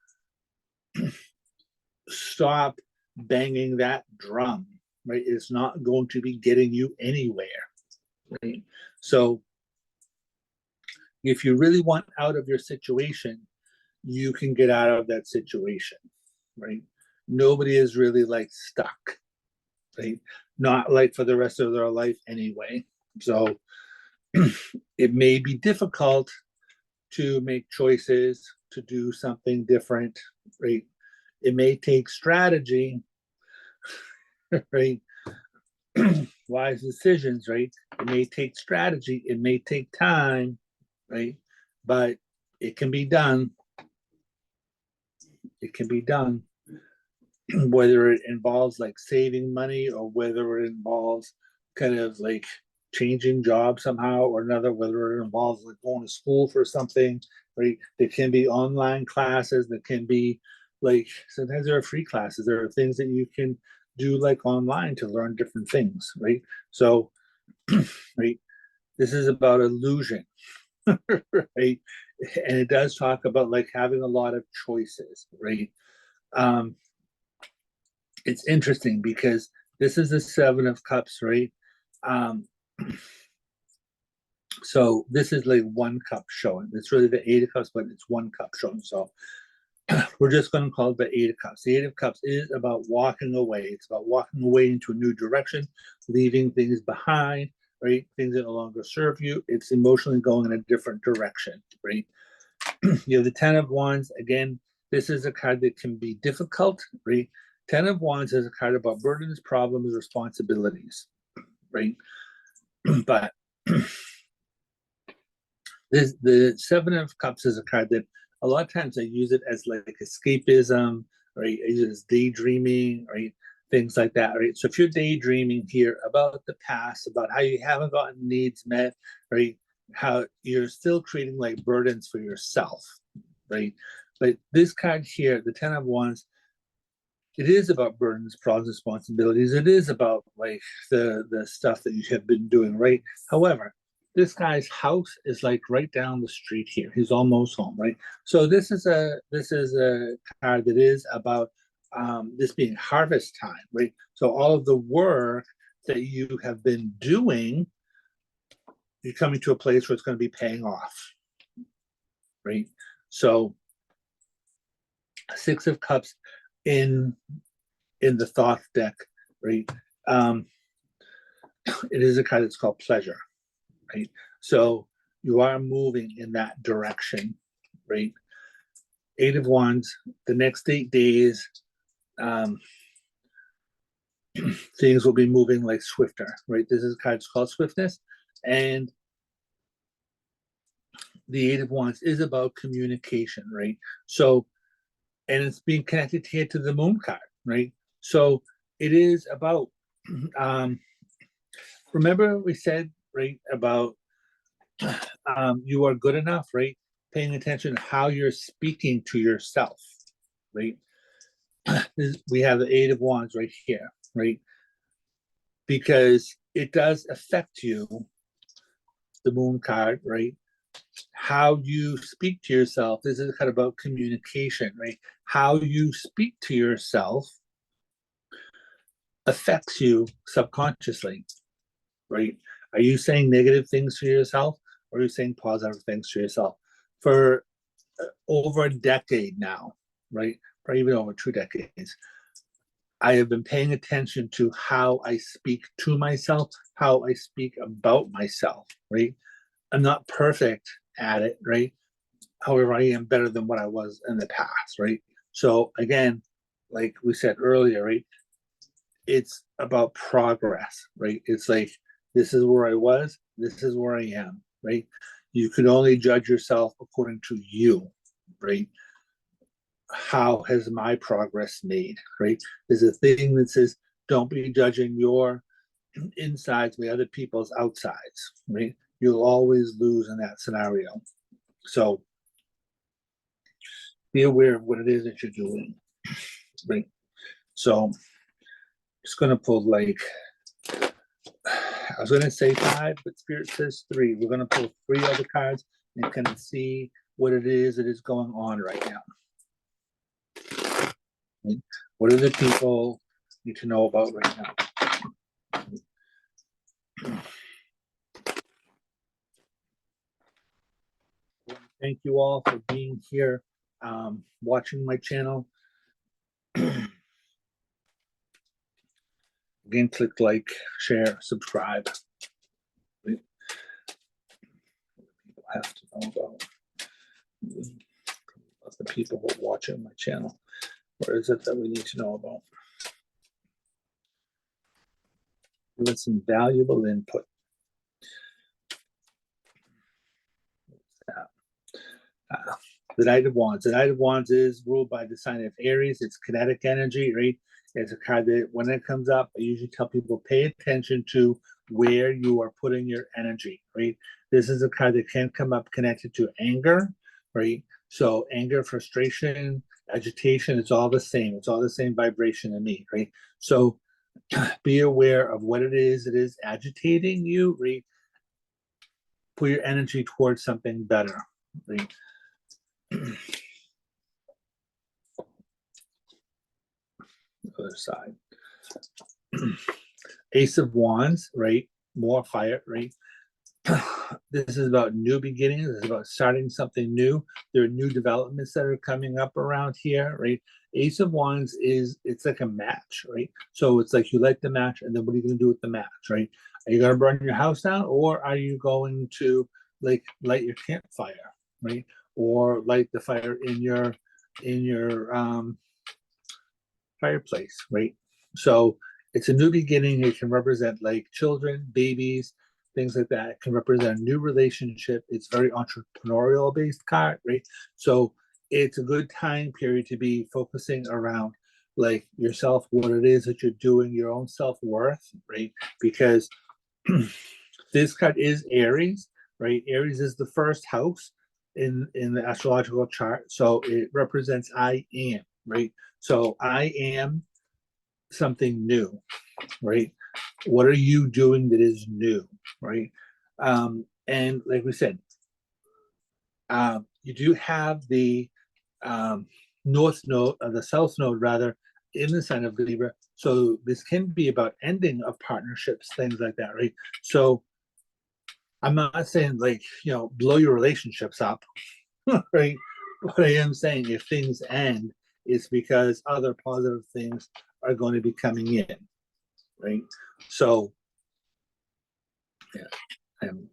stop banging that drum, right? It's not going to be getting you anywhere, right? So if you really want out of your situation, you can get out of that situation, right? Nobody is really like stuck, right? Not like for the rest of their life anyway. So it may be difficult to make choices, to do something different, right? It may take strategy, right? Wise decisions, right? It may take strategy, it may take time, right? But it can be done. It can be done. Whether it involves like saving money or whether it involves kind of like changing jobs somehow or another, whether it involves like going to school for something, right? There can be online classes, that can be like sometimes there are free classes, there are things that you can do like online to learn different things, right? So, right, this is about illusion, right? And it does talk about like having a lot of choices, right? Um, it's interesting because this is the Seven of Cups, right? Um, so this is like one cup showing. It's really the Eight of Cups, but it's one cup showing. So we're just going to call it the Eight of Cups. The Eight of Cups is about walking away. It's about walking away into a new direction, leaving things behind, right? Things that no longer serve you. It's emotionally going in a different direction, right? You have the Ten of Wands. Again, this is a card that can be difficult, right? Ten of Wands is a card about burdens, problems, responsibilities, right? But the Seven of Cups is a card that a lot of times I use it as like escapism, right? I use it as daydreaming, right? Things like that, right? So if you're daydreaming here about the past, about how you haven't gotten needs met, right? How you're still creating like burdens for yourself, right? But this card here, the Ten of Wands, it is about burdens, problems, responsibilities. It is about like the stuff that you have been doing, right? However, this guy's house is like right down the street here. He's almost home, right? So this is a card that is about this being harvest time, right? So all of the work that you have been doing, you're coming to a place where it's going to be paying off, right? So Six of Cups in the Thoth deck, right? Um, it is a card that's called pleasure, right? So you are moving in that direction, right? Eight of Wands, the next 8 days, um, things will be moving like swifter, right? This is a card that's called swiftness. And the Eight of Wands is about communication, right? So, and it's being connected here to the Moon card, right? So it is about, um, remember we said, right, about you are good enough, right? Paying attention to how you're speaking to yourself, right? We have the Eight of Wands right here, right? Because it does affect you, the Moon card, right? How you speak to yourself. This is kind of about communication, right? How you speak to yourself affects you subconsciously, right? Are you saying negative things to yourself or are you saying positive things to yourself? For over a decade now, right? Or even over 2 decades, I have been paying attention to how I speak to myself, how I speak about myself, right? I'm not perfect at it, right? However, I am better than what I was in the past, right? So again, like we said earlier, right? It's about progress, right? It's like, this is where I was, this is where I am, right? You can only judge yourself according to you, right? How has my progress made, right? There's a thing that says, don't be judging your insides by other people's outsides, right? You'll always lose in that scenario. So be aware of what it is that you're doing, right? So just gonna pull like, I was gonna say 5, but Spirit says 3. We're gonna pull 3 other cards and kind of see what it is that is going on right now. Right? What do the people need to know about right now? Thank you all for being here, watching my channel. Again, click like, share, subscribe. People have to know about the people who are watching my channel. What is it that we need to know about? Give us some valuable input. The Knight of Wands. The Knight of Wands is ruled by the sign of Aries. It's kinetic energy, right? It's a card that when it comes up, I usually tell people pay attention to where you are putting your energy, right? This is a card that can come up connected to anger, right? So anger, frustration, agitation, it's all the same. It's all the same vibration to me, right? So be aware of what it is that is agitating you, right? Put your energy towards something better, right? Other side. Ace of Wands, right? More fire, right? This is about new beginnings. This is about starting something new. There are new developments that are coming up around here, right? Ace of Wands is, it's like a match, right? So it's like you light the match, and then what are you going to do with the match, right? Are you going to burn your house down, or are you going to like light your campfire, right? Or light the fire in your fireplace, right? So it's a new beginning. It can represent like children, babies, things like that. It can represent a new relationship. It's very entrepreneurial based card, right? So it's a good time period to be focusing around like yourself, what it is that you're doing, your own self-worth, right? Because this card is Aries, right? Aries is the first house in the astrological chart. So it represents I am, right? So I am something new, right? What are you doing that is new, right? And like we said, you do have the north node, or the south node rather, in the sign of Libra. So this can be about ending of partnerships, things like that, right? So I'm not saying like, blow your relationships up, right? What I am saying, if things end, it's because other positive things are going to be coming in, right? So, yeah, I'm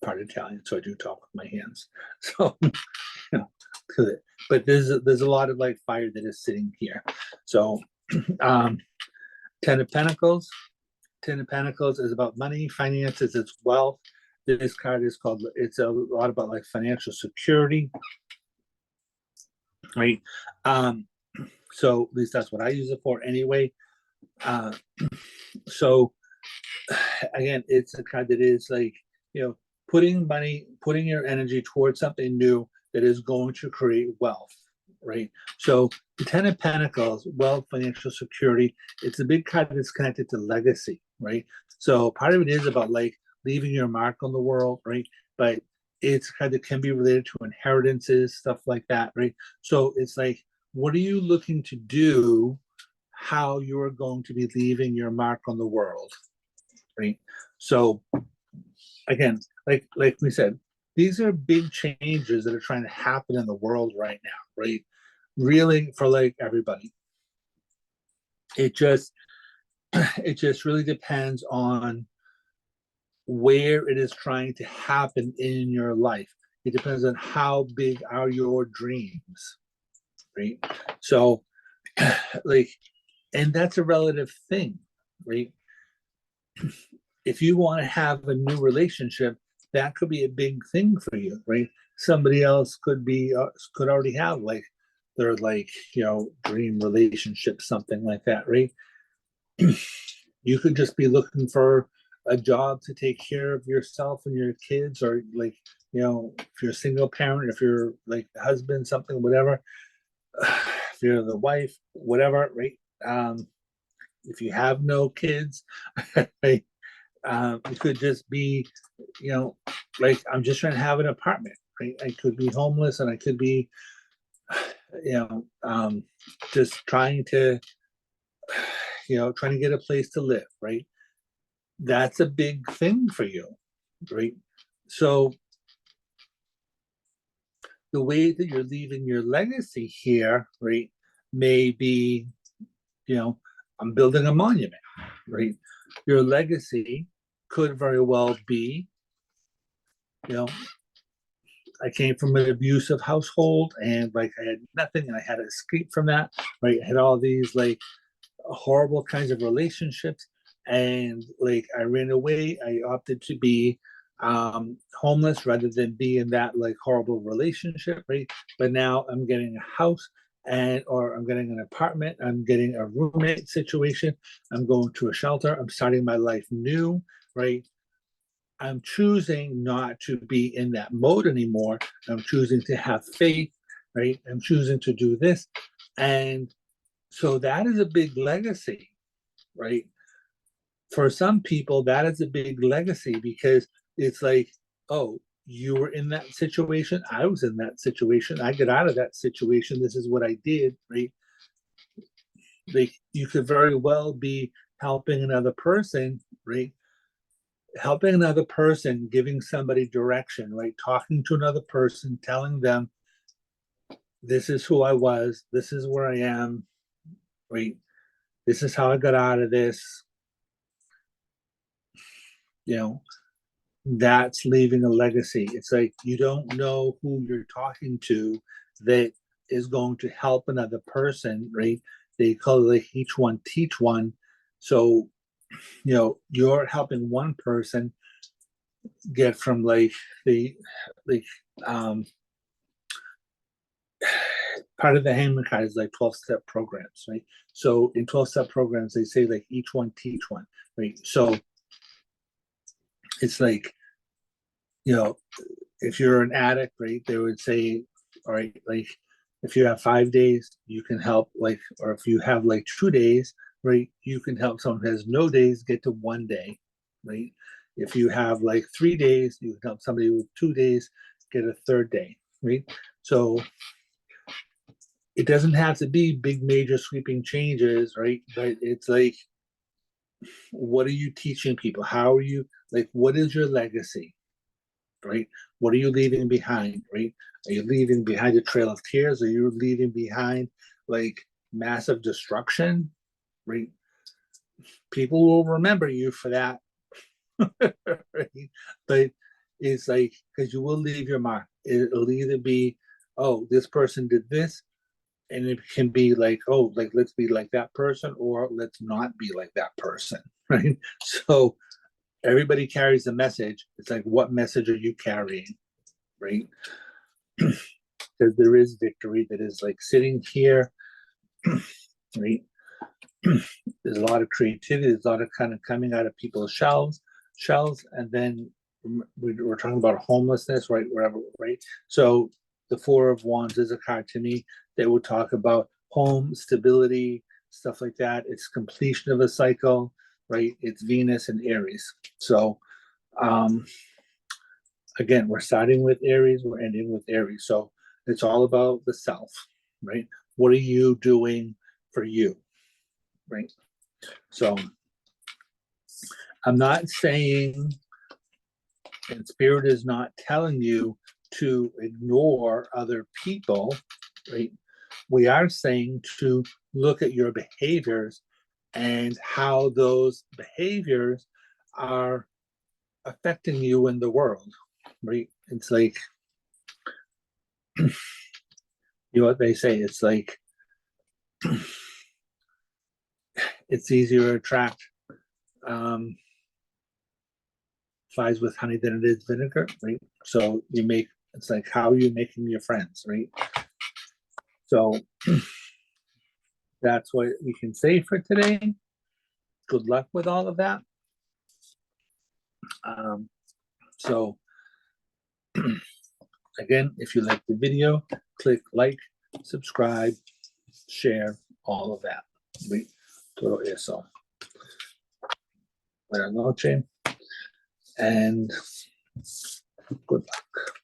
part Italian, so I do talk with my hands. So, but there's a lot of like fire that is sitting here. So, 10 of Pentacles. 10 of Pentacles is about money, finances, it's wealth. This card is called, it's a lot about like financial security, right? So at least that's what I use it for anyway. So again, it's a card that is like, putting money, putting your energy towards something new that is going to create wealth, right? So the 10 of Pentacles, wealth, financial security, it's a big card that's connected to legacy, right? So part of it is about like leaving your mark on the world, right? But it's kind of can be related to inheritances, stuff like that, right? So it's like, what are you looking to do? How you are going to be leaving your mark on the world, right? So again, like we said, these are big changes that are trying to happen in the world right now, right? Really, for like everybody. It just really depends on where it is trying to happen in your life. It depends on how big are your dreams, right? So like, and that's a relative thing, right? If you want to have a new relationship, that could be a big thing for you, right? Somebody else could already have like their like dream relationship, something like that, right? You could just be looking for a job to take care of yourself and your kids, or like if you're a single parent, if you're like the husband, something, whatever, if you're the wife, whatever, right? If you have no kids, right? It could just be, like I'm just trying to have an apartment, right? I could be homeless, and I could be, you know, um, just trying to get a place to live, right? That's a big thing for you, right? So the way that you're leaving your legacy here, right, may be, you know, I'm building a monument, right? Your legacy could very well be, you know, I came from an abusive household, and like I had nothing, and I had to escape from that, right? I had all these like horrible kinds of relationships, and like I ran away. I opted to be homeless rather than be in that like horrible relationship, right? But now I'm getting a house, or I'm getting an apartment, I'm getting a roommate situation, I'm going to a shelter, I'm starting my life new, right? I'm choosing not to be in that mode anymore. I'm choosing to have faith, right? I'm choosing to do this. And so that is a big legacy, right? For some people, that is a big legacy, because it's like, oh, you were in that situation. I was in that situation. I got out of that situation. This is what I did, right? Like you could very well be helping another person, right? Helping another person, giving somebody direction, right? Talking to another person, telling them, this is who I was, this is where I am, right? This is how I got out of this, you know, that's leaving a legacy. It's like you don't know who you're talking to that is going to help another person, right? They call it like each one teach one. So, you're helping one person get from like the like um part of the Hammer is like 12-step programs, right? So in 12-step programs, they say like each one teach one, right? So it's like, if you're an addict, right, they would say, all right, like if you have 5 days, you can help, like, or if you have like 2 days, right, you can help someone who has no days get to 1 day, right? If you have like 3 days, you can help somebody with 2 days get a third day, right? So it doesn't have to be big, major, sweeping changes, right? But it's like, what are you teaching people? How are you, like, what is your legacy, right? What are you leaving behind, right? Are you leaving behind a trail of tears? Are you leaving behind like massive destruction, right? People will remember you for that, right? But it's like, because you will leave your mark. It'll either be, oh, this person did this, and it can be like, oh, like let's be like that person, or let's not be like that person, right? So everybody carries a message. It's like, what message are you carrying, right? Because there is victory that is like sitting here, right? There's a lot of creativity. There's a lot of kind of coming out of people's shells, and then we're talking about homelessness, right? Wherever, right? So the Four of Wands is a card to me that would talk about home stability, stuff like that. It's completion of a cycle, right? It's Venus and Aries. So um, again, we're starting with Aries, we're ending with Aries. So it's all about the self, right? What are you doing for you, right? So I'm not saying, and Spirit is not telling you to ignore other people, right? We are saying to look at your behaviors and how those behaviors are affecting you in the world, right? It's like, what they say, it's like, it's easier to attract flies with honey than it is vinegar, right? So it's like, how are you making your friends, right? So that's what we can say for today. Good luck with all of that. So again, if you like the video, click like, subscribe, share, all of that. Todo eso. Buenas noches and good luck.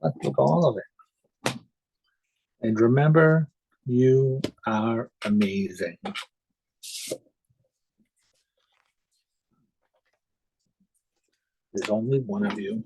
Let's look all of it. And remember, you are amazing. There's only one of you.